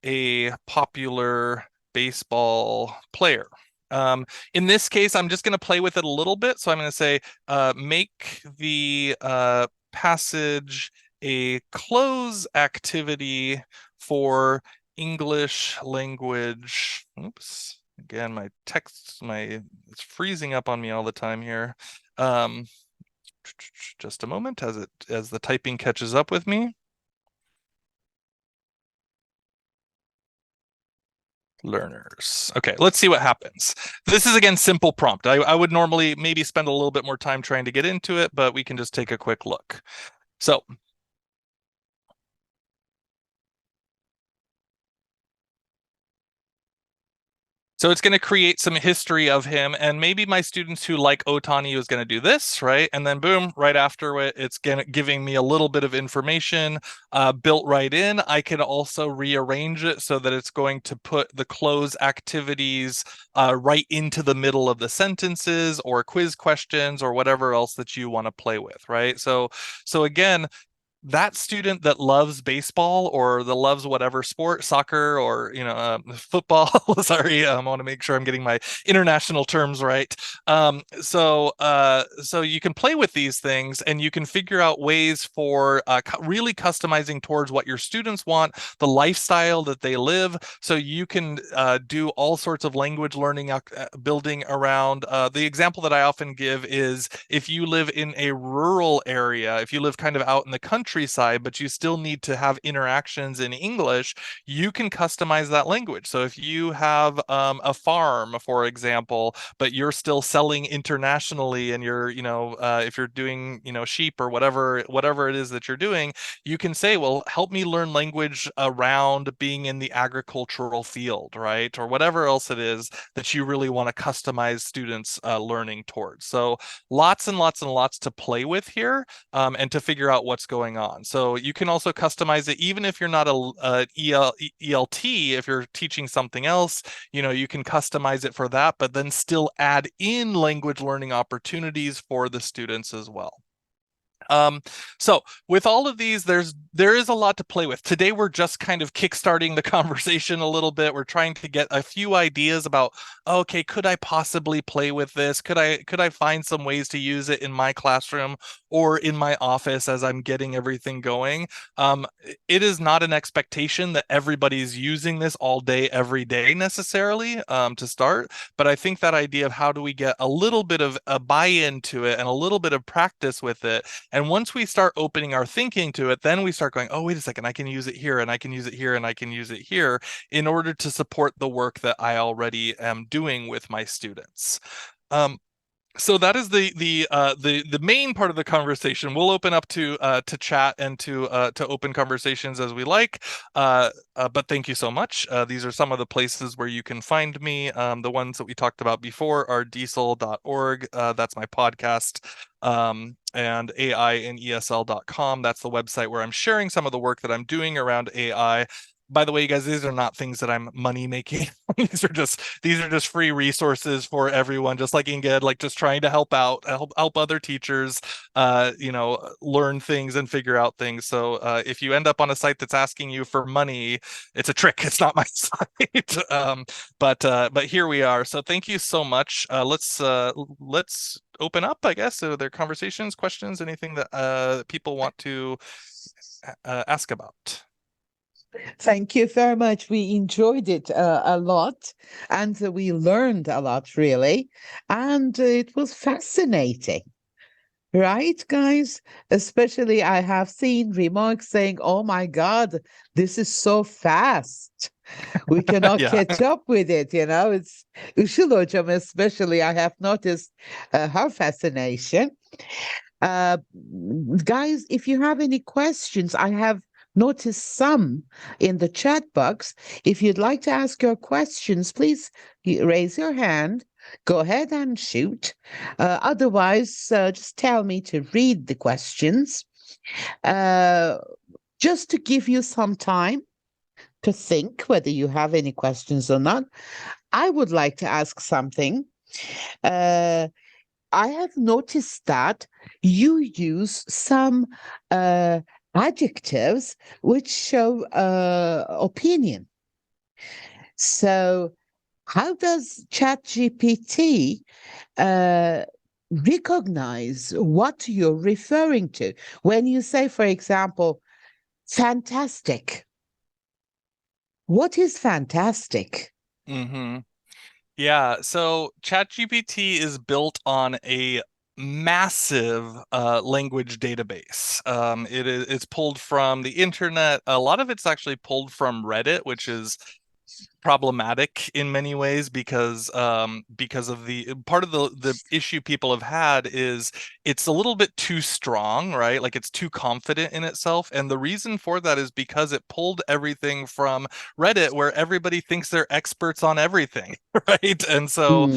a popular baseball player. In this case, I'm just going to play with it a little bit. So I'm going to say, make the passage a close activity for English language. Oops. Again, my text, it's freezing up on me all the time here. Just a moment as the typing catches up with me. Learners. Okay, let's see what happens. This is, again, simple prompt. I would normally maybe spend a little bit more time trying to get into it, but we can just take a quick look. So it's going to create some history of him, and maybe my students who like Otani is going to do this, right? And then boom, right after it, it's giving me a little bit of information built right in. I can also rearrange it so that it's going to put the close activities right into the middle of the sentences or quiz questions or whatever else that you want to play with, right? So again, that student that loves baseball or that loves whatever sport, soccer or football. Sorry, I want to make sure I'm getting my international terms right. So you can play with these things, and you can figure out ways for really customizing towards what your students want, the lifestyle that they live. So you can do all sorts of language learning building around. The example that I often give is if you live in a rural area, if you live kind of out in the countryside, but you still need to have interactions in English, you can customize that language. So if you have a farm, for example, but you're still selling internationally, and you're, if you're doing, sheep or whatever it is that you're doing, you can say, well, help me learn language around being in the agricultural field, right? Or whatever else it is that you really want to customize students learning towards. So lots and lots and lots to play with here, and to figure out what's going on. So you can also customize it even if you're not a ELT. If you're teaching something else, you can customize it for that, but then still add in language learning opportunities for the students as well. So with all of these, there is a lot to play with. Today, we're just kind of kickstarting the conversation a little bit. We're trying to get a few ideas about, okay, could I possibly play with this? Could I find some ways to use it in my classroom or in my office as I'm getting everything going? It is not an expectation that everybody's using this all day, every day necessarily to start. But I think that idea of how do we get a little bit of a buy-in to it and a little bit of practice with it, and once we start opening our thinking to it, then we start going, oh, wait a second, I can use it here, and I can use it here, and I can use it here in order to support the work that I already am doing with my students. So that is the main part of the conversation. We'll open up to chat and to open conversations as we like. But thank you so much. These are some of the places where you can find me. The ones that we talked about before are diesel.org. That's my podcast. And AI and ESL.com. That's the website where I'm sharing some of the work that I'm doing around AI. by the way, you guys, these are not things that I'm money making. these are just free resources for everyone, just like Inge, like just trying to help out, help other teachers, learn things and figure out things. So if you end up on a site that's asking you for money, it's a trick. It's not my site. But here we are. So thank you so much. Let's open up, I guess. So there are conversations, questions, anything that people want to ask about. Thank you very much. We enjoyed it a lot, and we learned a lot, really, and it was fascinating. Right, guys? Especially I have seen remarks saying, "Oh my God, this is so fast. We cannot Yeah. catch up with it." It's Işıl Hocam, especially, I have noticed her fascination. Guys, if you have any questions, I have noticed some in the chat box. If you'd like to ask your questions, please raise your hand. Go ahead and shoot. Otherwise, just tell me to read the questions. Just to give you some time to think whether you have any questions or not, I would like to ask something. I have noticed that you use some adjectives which show opinion. So, how does ChatGPT recognize what you're referring to when you say, for example, fantastic? What is fantastic? Mm-hmm. Yeah, so ChatGPT is built on a massive language database. It's pulled from the internet. A lot of it's actually pulled from Reddit, which is problematic in many ways because of the part of the issue people have had is it's a little bit too strong, right? Like it's too confident in itself, and the reason for that is because it pulled everything from Reddit, where everybody thinks they're experts on everything, right? And so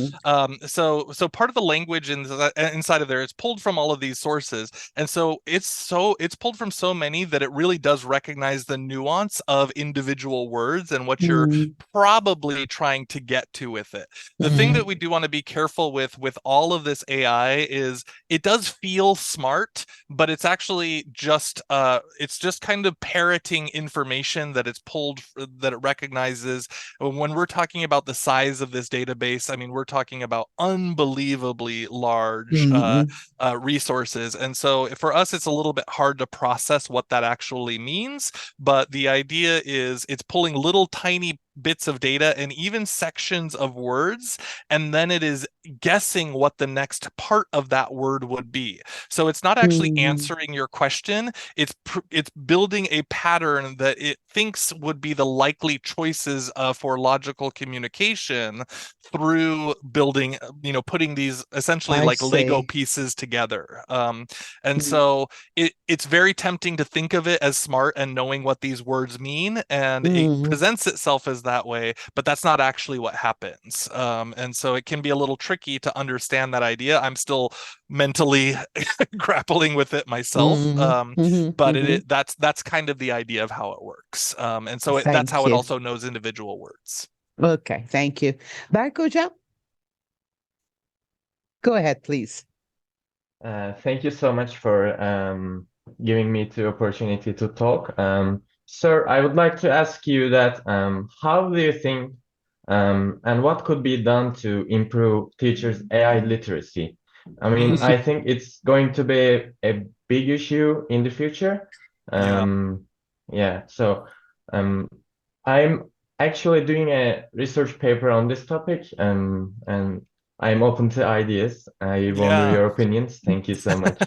so part of the language inside of there is pulled from all of these sources, and so it's pulled from so many that it really does recognize the nuance of individual words and what you're probably trying to get to with it. The thing that we do want to be careful with all of this AI is it does feel smart, but it's actually just kind of parroting information that it's pulled, that it recognizes. When we're talking about the size of this database, I mean, we're talking about unbelievably large resources. And so for us, it's a little bit hard to process what that actually means. But the idea is it's pulling little tiny bits of data and even sections of words, and then it is guessing what the next part of that word would be. So it's not actually answering your question, it's building a pattern that it thinks would be the likely choices for logical communication through building, putting these essentially like Lego pieces together. And so it's very tempting to think of it as smart and knowing what these words mean, and it presents itself as that way, but that's not actually what happens. And so it can be a little tricky to understand that idea. I'm still mentally grappling with it myself, but that's kind of the idea of how it works. And so that's how it also knows individual words. Okay, thank you. Berk Hocam? Go ahead, please. Thank you so much for giving me the opportunity to talk. Sir, I would like to ask you that how do you think and what could be done to improve teachers' AI literacy? I mean, I think it's going to be a big issue in the future. So I'm actually doing a research paper on this topic, and I'm open to ideas. I wonder your opinions. Thank you so much.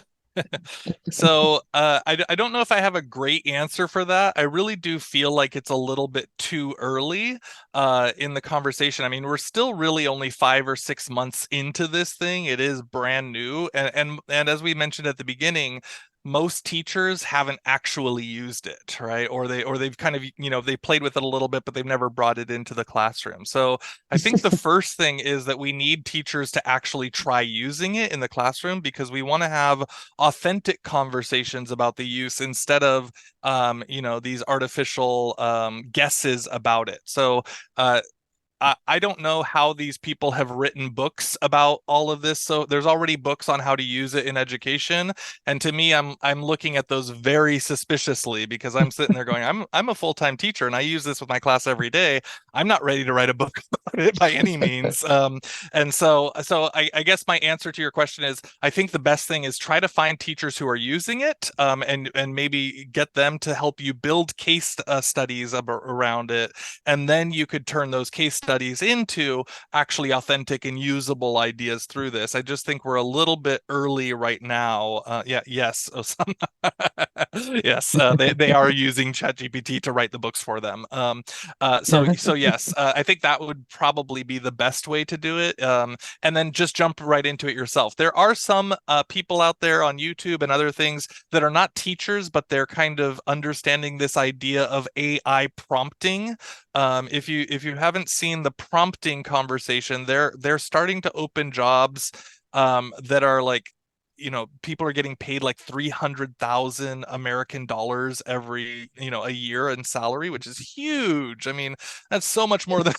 So I don't know if I have a great answer for that. I really do feel like it's a little bit too early. in the conversation. I mean, we're still really only 5 or 6 months into this thing. It is brand new, and as we mentioned at the beginning, most teachers haven't actually used it, right? Or they've kind of, they played with it a little bit, but they've never brought it into the classroom. So I think the first thing is that we need teachers to actually try using it in the classroom, because we want to have authentic conversations about the use instead of these artificial guesses about it. So I don't know how these people have written books about all of this. So there's already books on how to use it in education, and to me, I'm looking at those very suspiciously, because I'm sitting there going, I'm a full-time teacher and I use this with my class every day. I'm not ready to write a book about it by any means. And so I guess my answer to your question is, I think the best thing is try to find teachers who are using it, and maybe get them to help you build case studies around it, and then you could turn those case studies into actually authentic and usable ideas through this. I just think we're a little bit early right now. Yes, yes, they are using ChatGPT to write the books for them. So yes, I think that would probably be the best way to do it. And then just jump right into it yourself. There are some people out there on YouTube and other things that are not teachers, but they're kind of understanding this idea of AI prompting. If you haven't seen the prompting conversation, they're starting to open jobs that are like, people are getting paid like 300,000 American dollars every, a year in salary, which is huge. I mean, that's so much more than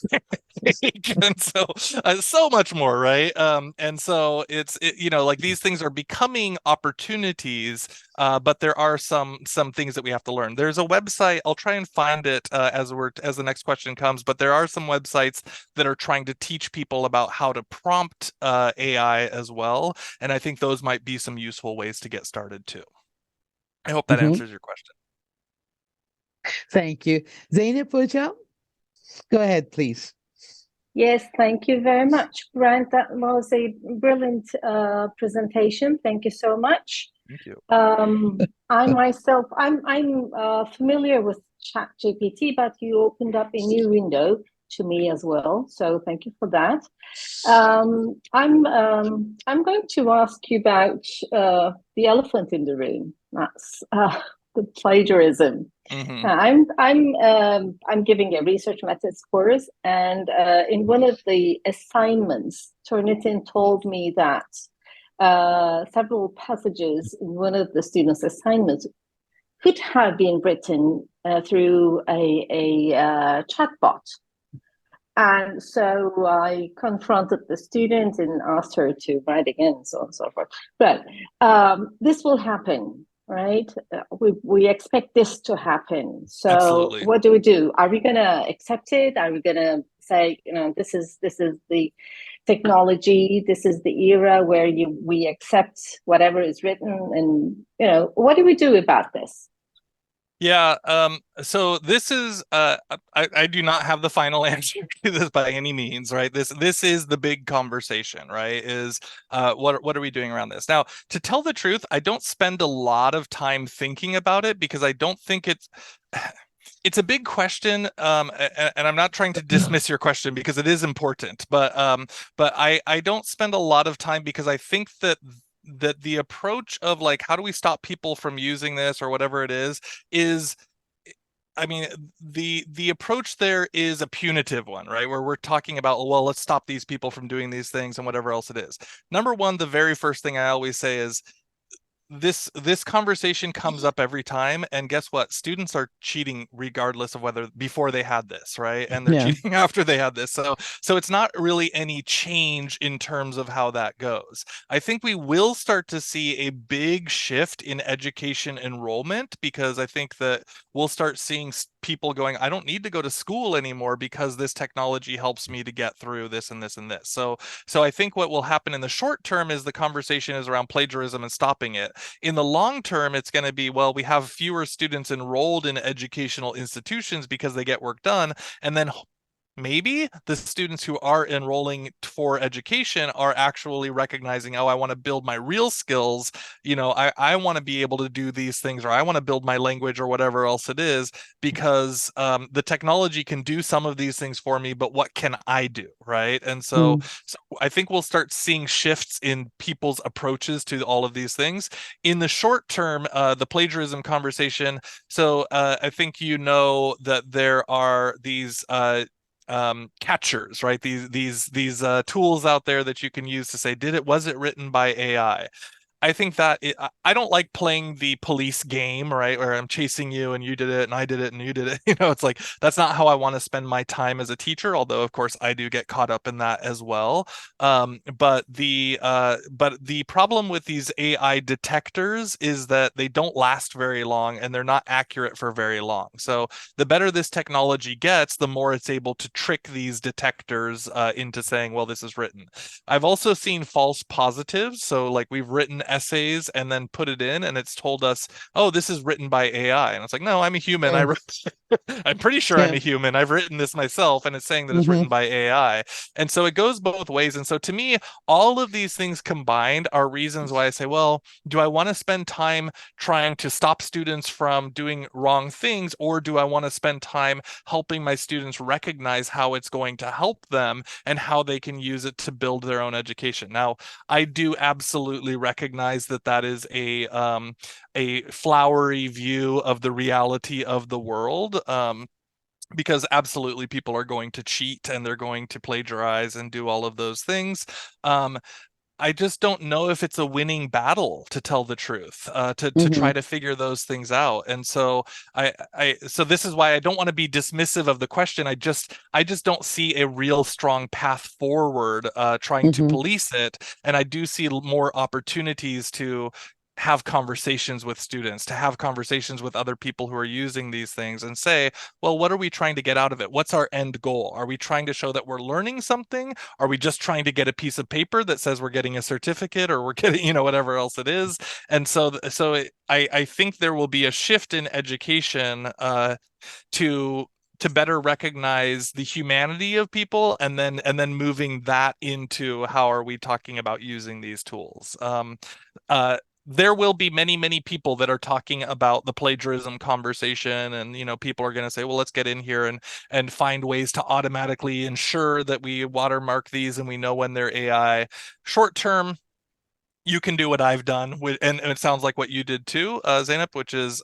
and so much more, right? And so like these things are becoming opportunities, but there are some things that we have to learn. There's a website, I'll try and find it as the next question comes, but there are some websites that are trying to teach people about how to prompt AI as well, and I think those might be some useful ways to get started too. I hope that answers your question. Thank you. Zainab Hocam, go ahead, please. Yes, thank you very much, Brent. That was a brilliant presentation. Thank you so much. Thank you. I myself, I'm familiar with ChatGPT, but you opened up a new window to me as well. So thank you for that. I'm going to ask you about the elephant in the room. That's the plagiarism. I'm giving a research methods course, and in one of the assignments, Turnitin told me that several passages in one of the students' assignments could have been written through a chatbot. And so I confronted the student and asked her to write again, and so on and so forth. But this will happen, right? We expect this to happen. So Absolutely. What do? Are we going to accept it? Are we going to say, this is the technology, this is the era where we accept whatever is written, and what do we do about this? Yeah, so this is I do not have the final answer to this by any means, right? This is the big conversation, right? Is what are we doing around this? Now, to tell the truth, I don't spend a lot of time thinking about it, because I don't think it's a big question, and I'm not trying to dismiss your question, because it is important, but I don't spend a lot of time, because I think that the approach of like, how do we stop people from using this or whatever it is, I mean, the approach there is a punitive one, right? Where we're talking about, well, let's stop these people from doing these things and whatever else it is. Number one, the very first thing I always say is, this conversation comes up every time, and guess what? Students are cheating regardless of whether before they had this, right? And they're cheating after they had this. So it's not really any change in terms of how that goes. I think we will start to see a big shift in education enrollment, because I think that we'll start seeing people going, I don't need to go to school anymore because this technology helps me to get through this and this and this. So I think what will happen in the short term is the conversation is around plagiarism and stopping it. In the long term, it's going to be, well, we have fewer students enrolled in educational institutions because they get work done, and then maybe the students who are enrolling for education are actually recognizing, oh, I want to build my real skills. I want to be able to do these things, or I want to build my language or whatever else it is, because the technology can do some of these things for me, but what can I do, right? And so I think we'll start seeing shifts in people's approaches to all of these things. In the short term, the plagiarism conversation. So I think that there are these catchers, right? These tools out there that you can use to say, was it written by AI? I think that I don't like playing the police game, right? Where I'm chasing you and you did it and I did it and you did it. It's like, that's not how I want to spend my time as a teacher, although of course I do get caught up in that as well. But the problem with these AI detectors is that they don't last very long and they're not accurate for very long. So the better this technology gets, the more it's able to trick these detectors into saying, well, this is written. I've also seen false positives. So like we've written essays and then put it in and it's told us, oh, this is written by AI. And it's like, no, I'm a human. I'm pretty sure I'm a human. I've written this myself and it's saying that it's written by AI. And so it goes both ways. And so to me, all of these things combined are reasons why I say, well, do I want to spend time trying to stop students from doing wrong things, or do I want to spend time helping my students recognize how it's going to help them and how they can use it to build their own education? Now, I do absolutely recognize that is a flowery view of the reality of the world. Because absolutely people are going to cheat and they're going to plagiarize and do all of those things. I just don't know if it's a winning battle, to tell the truth, to try to figure those things out. And so so this is why I don't want to be dismissive of the question. I just don't see a real strong path forward trying to police it. And I do see more opportunities to have conversations with students, to have conversations with other people who are using these things and say, well, what are we trying to get out of it? What's our end goal? Are we trying to show that we're learning something? Are we just trying to get a piece of paper that says we're getting a certificate, or we're getting, whatever else it is? And so I think there will be a shift in education to better recognize the humanity of people, and then moving that into how are we talking about using these tools. There will be many, many people that are talking about the plagiarism conversation, and people are going to say, well, let's get in here and find ways to automatically ensure that we watermark these and we know when they're AI. Short term, you can do what I've done and it sounds like what you did too, Zeynep, which is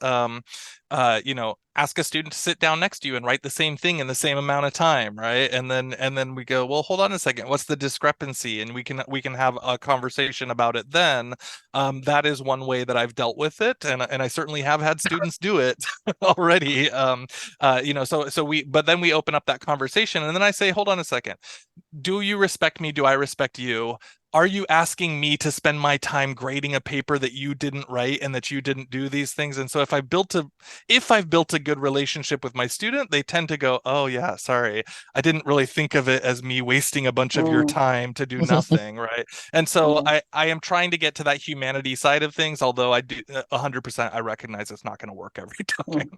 ask a student to sit down next to you and write the same thing in the same amount of time, right? And then we go, well, hold on a second, what's the discrepancy? And we can have a conversation about it then. That is one way that I've dealt with it, and I certainly have had students do it already. But then we open up that conversation, and then I say, hold on a second, do you respect me? Do I respect you? Are you asking me to spend my time grading a paper that you didn't write and that you didn't do these things? And so if I've built a good relationship with my student, they tend to go, oh yeah, sorry, I didn't really think of it as me wasting a bunch of your time to do nothing, right? And so I am trying to get to that humanity side of things, although I do 100% I recognize it's not going to work every time.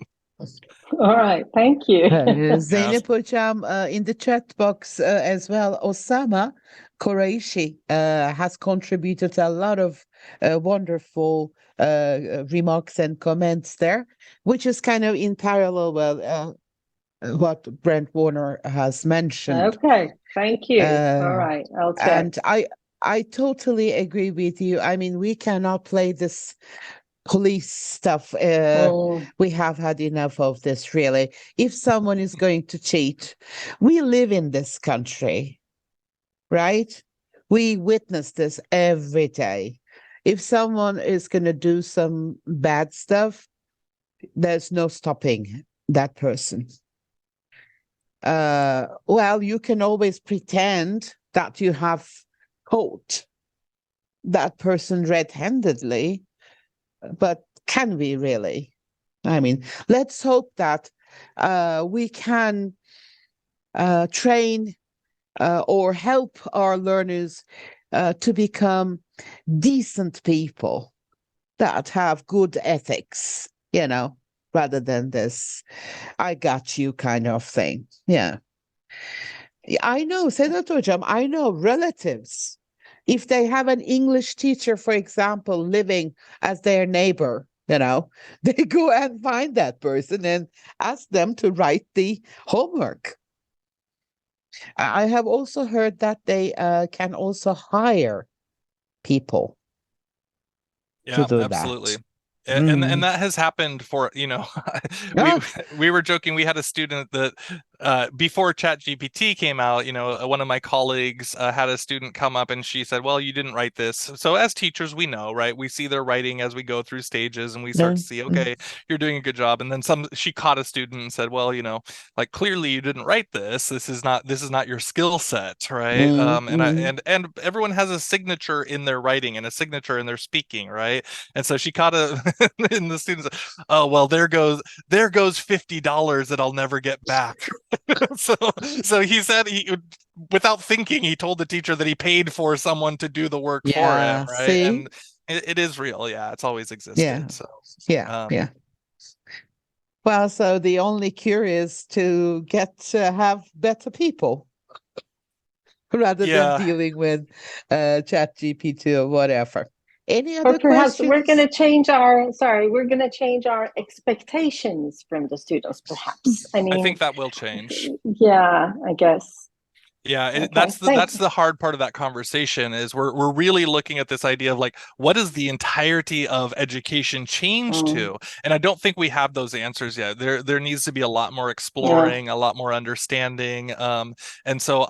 All right, thank you. Zeynep Hocam, in the chat box as well, Osama Qureshi has contributed a lot of wonderful remarks and comments there, which is kind of in parallel with what Brent Warner has mentioned. Okay, thank you. All right, I'll check. And I totally agree with you. I mean, we cannot play this police stuff. We have had enough of this, really. If someone is going to cheat, we live in this country, right? We witness this every day. If someone is going to do some bad stuff, there's no stopping that person. Well, you can always pretend that you have caught that person red-handedly, but can we really? I mean, let's hope that we can train or help our learners to become decent people that have good ethics, rather than this I got you kind of thing. Yeah. Yeah, I know, Senator Hocam, I know relatives. If they have an English teacher, for example, living as their neighbor, they go and find that person and ask them to write the homework. I have also heard that they can also hire people to Yeah, do absolutely. that. And that has happened for, we Ah, we were joking. We had a student that before ChatGPT came out, one of my colleagues had a student come up and she said, "Well, you didn't write this." So as teachers, we know, right? We see their writing as we go through stages, and we start to see, okay, you're doing a good job. And then she caught a student and said, "Well, like clearly you didn't write this. This is not your skill set, right?" And everyone has a signature in their writing and a signature in their speaking, right? And so she caught and the students, "Oh, well, there goes $50 that I'll never get back." so he said, without thinking, he told the teacher that he paid for someone to do the work for him, yeah, right? see? And it is real. Yeah, it's always Yeah, existed. So yeah, yeah. Well, so the only cure is to have better people rather than yeah. dealing with ChatGPT or whatever. Any Or other perhaps we're going questions? to we're going to change our expectations from the students, perhaps. I I mean, think that will change. yeah, I guess. Yeah, Okay, that's thanks. the hard part of that conversation is we're really looking at this idea of like, what does the entirety of education change to? And I don't think we have those answers yet. There needs to be a lot more Yeah. exploring, a lot more understanding. And so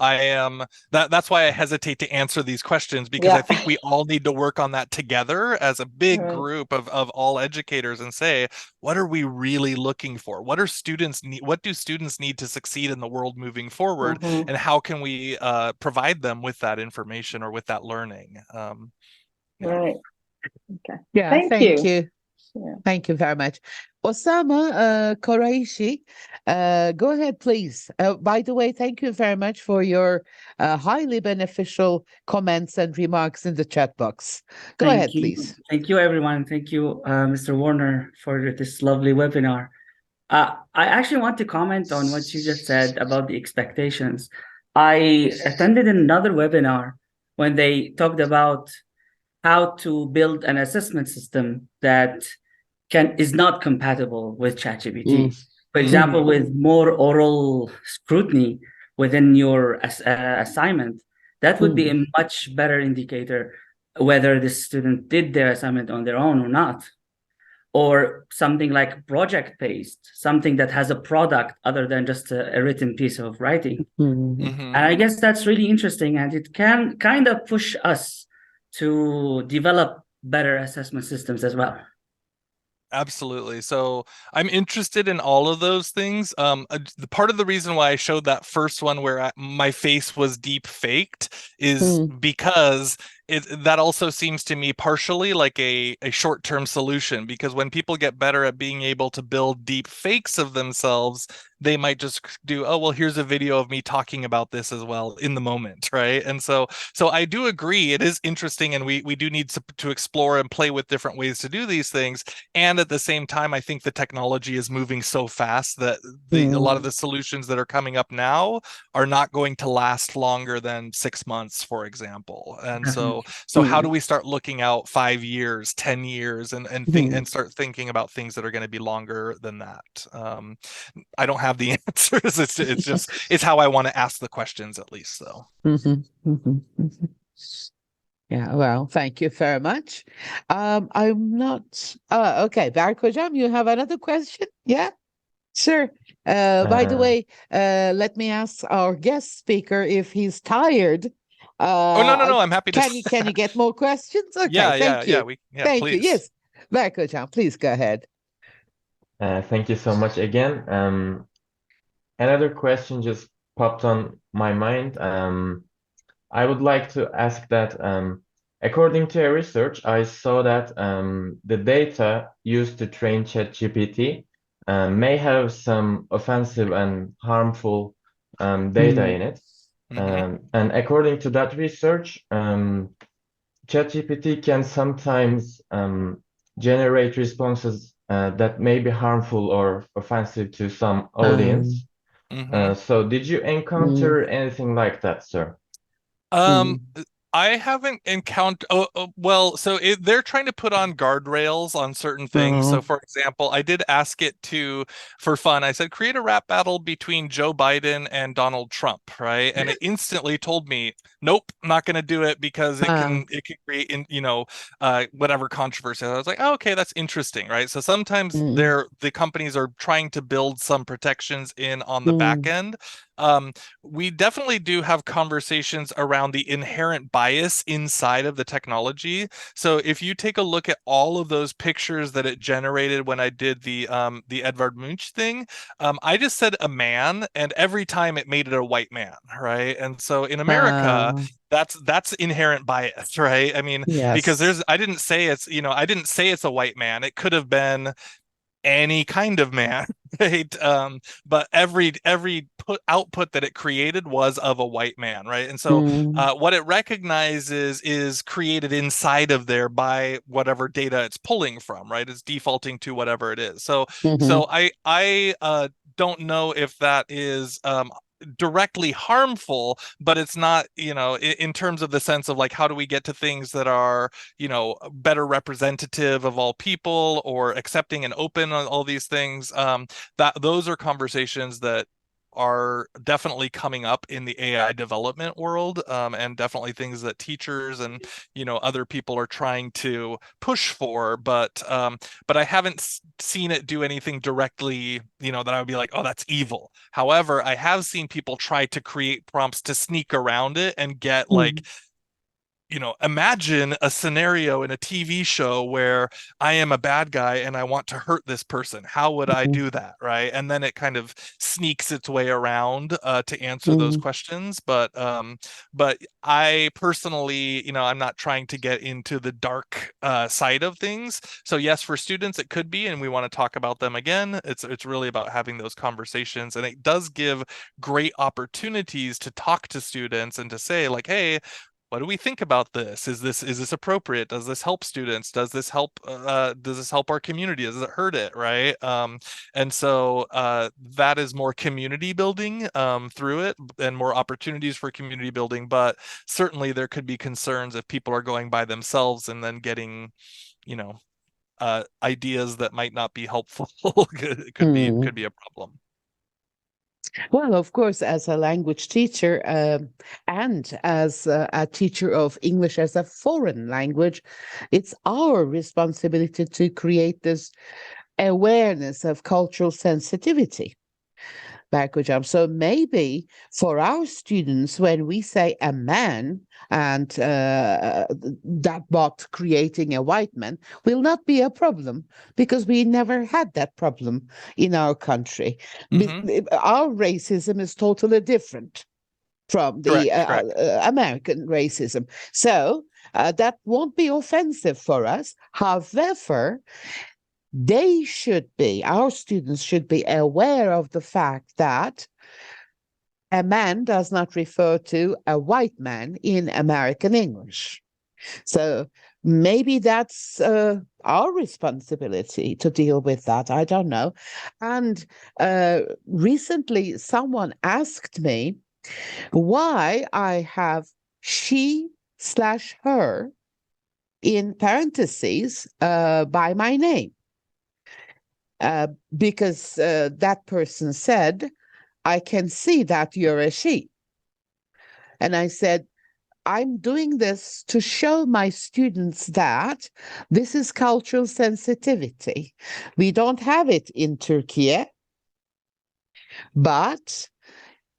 that's why I hesitate to answer these questions, because I Yeah. think we all need to work on that together as a big Right. group of all educators and say, what are we really looking for? What do students need to succeed in the world moving forward? Mhm. And how can we provide them with that information or with that learning? Yeah. Right. Okay. Yeah, Thank thank you. you. Yeah. Thank you very much. Osama Qureshi, go ahead, please. By the way, thank you very much for your highly beneficial comments and remarks in the chat box. Go Thank ahead, you. please. Thank you, everyone. Thank you, Mr. Warner, for this lovely webinar. I actually want to comment on what you just said about the expectations. I attended another webinar when they talked about how to build an assessment system that is not compatible with ChatGPT. For example, with more oral scrutiny within your assignment, that would be a much better indicator whether the student did their assignment on their own or not. Or something like project-based, something that has a product other than just a written piece of writing. Mhm. And I guess that's really interesting, and it can kind of push us to develop better assessment systems as well. Absolutely. So I'm interested in all of those things. The part of the reason why I showed that first one where my face was deep faked is because that also seems to me partially like a short-term solution, because when people get better at being able to build deep fakes of themselves, they might just do, oh, well, here's a video of me talking about this as well in the moment, right? And so I do agree, it is interesting, and we do need to explore and play with different ways to do these things. And at the same time, I think the technology is moving so fast that a lot of the solutions that are coming up now are not going to last longer than 6 months, for example. And so how do we start looking out 5 years, 10 years, and start thinking about things that are going to be longer than that? I don't have the answers. It's how I want to ask the questions, at least, though. Yeah, well, thank you very much. I'm not okay, Barkojam, you have another question? Yeah, sure. By the way, let me ask our guest speaker if he's tired. Oh, no, I'm happy to. Can you get more questions? Okay, yeah, thank you. Thank please. you. Yes, Barkojam, please go ahead. Thank you so much again. Another question just popped on my mind. I would like to ask that, according to a research, I saw that the data used to train ChatGPT may have some offensive and harmful data in it. And according to that research, ChatGPT can sometimes generate responses that may be harmful or offensive to some audience. So did you encounter anything like that, sir? Um, I haven't encountered. Well, so they're trying to put on guardrails on certain things. So, for example, I did ask it to, for fun, I said, create a rap battle between Joe Biden and Donald Trump, right? And it instantly told me, nope, not going to do it because it can create, whatever controversy. I was like, oh, okay, that's interesting, right? So sometimes the companies are trying to build some protections in on the back end. We definitely do have conversations around the inherent bias inside of the technology. So if you take a look at all of those pictures that it generated when I did the Edvard Munch thing, I just said a man, and every time it made it a white man, right? And so in America, that's inherent bias, right? I mean, because I didn't say it's a white man. It could have been any kind of man, right? But every output that it created was of a white man, right? And so what it recognizes is created inside of there by whatever data it's pulling from, right? It's defaulting to whatever it is. So I don't know if that is directly harmful, but it's not, in terms of the sense of like, how do we get to things that are, better representative of all people or accepting and open on all these things. That those are conversations that are definitely coming up in the AI development world, and definitely things that teachers and other people are trying to push for, but I haven't seen it do anything directly, that I would be like, oh, that's evil. However, I have seen people try to create prompts to sneak around it and get like, imagine a scenario in a TV show where I am a bad guy and I want to hurt this person. How would I do that, right? And then it kind of sneaks its way around to answer those questions. But I personally, I'm not trying to get into the dark side of things. So yes, for students it could be, and we want to talk about them again. It's really about having those conversations, and it does give great opportunities to talk to students and to say like, hey, what do we think about this? Is this appropriate? Does this help students? Does this help our community? Does it hurt it? Right? And so that is more community building through it, and more opportunities for community building. But certainly there could be concerns if people are going by themselves and then getting, ideas that might not be helpful. It could be a problem. Well, of course, as a language teacher and as a teacher of English as a foreign language, it's our responsibility to create this awareness of cultural sensitivity. So maybe for our students, when we say a man and that bot creating a white man will not be a problem, because we never had that problem in our country. Our racism is totally different from the American racism. So that won't be offensive for us. However, our students should be aware of the fact that a man does not refer to a white man in American English. So maybe that's our responsibility to deal with that. I don't know. And recently someone asked me why I have she/her in parentheses by my name. Because that person said, I can see that you're a she. And I said, I'm doing this to show my students that this is cultural sensitivity. We don't have it in Turkey, but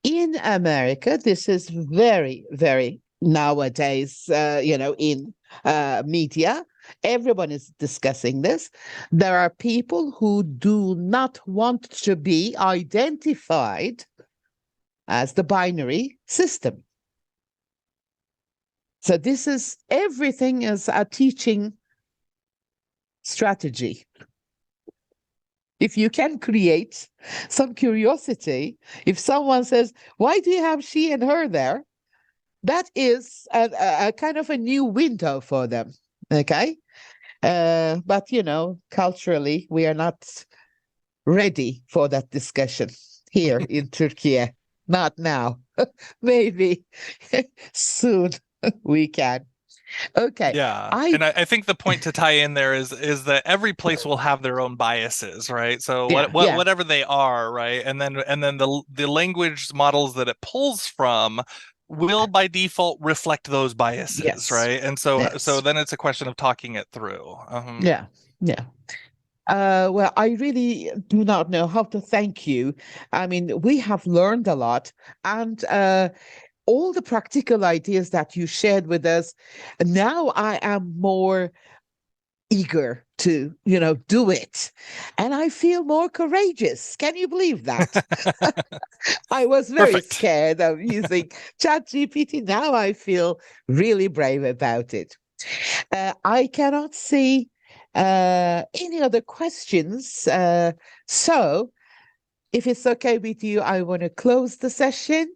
in America, this is very, very nowadays, in media. Everyone is discussing this. There are people who do not want to be identified as the binary system. So everything is a teaching strategy. If you can create some curiosity, if someone says, why do you have she and her there? That is a kind of a new window for them. Okay. But, culturally, we are not ready for that discussion. here in Turkey. Not now. Maybe soon we can. Okay. Yeah, and I think the point to tie in there is that every place will have their own biases, right? So Yeah, whatever they are, right? And then the language models that it pulls from will by default reflect those biases, Yes. right? And so Yes. then it's a question of talking it through. Yeah. Yeah. Well, I really do not know how to thank you. I mean, we have learned a lot, and all the practical ideas that you shared with us. Now I am more eager to, do it, and I feel more courageous. Can you believe that? I was very Perfect. scared of using ChatGPT. Now I feel really brave about it. I cannot see any other questions. So, if it's okay with you, I want to close the session.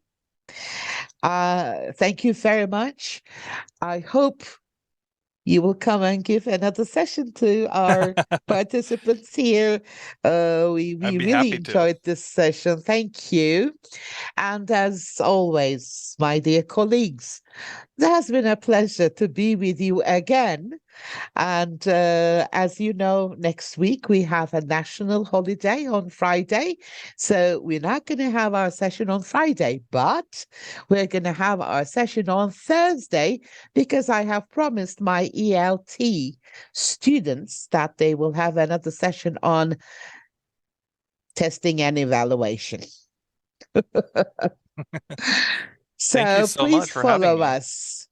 Thank you very much. I hope you will come and give another session to our participants here. We I'd be really happy to. enjoyed this session. Thank you. And as always, my dear colleagues, it has been a pleasure to be with you again. And as you know, next week we have a national holiday on Friday. So we're not going to have our session on Friday, but we're going to have our session on Thursday because I have promised my ELT students that they will have another session on testing and evaluation. Thank you So so please much for having follow me. us.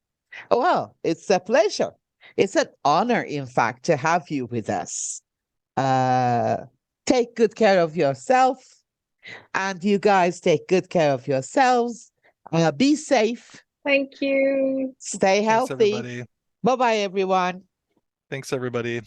Well, it's a pleasure. It's an honor, in fact, to have you with us. Take good care of yourself, and you guys take good care of yourselves. Be safe. Thank you. Stay Thanks, healthy. everybody. Bye-bye, everyone. Thanks, everybody.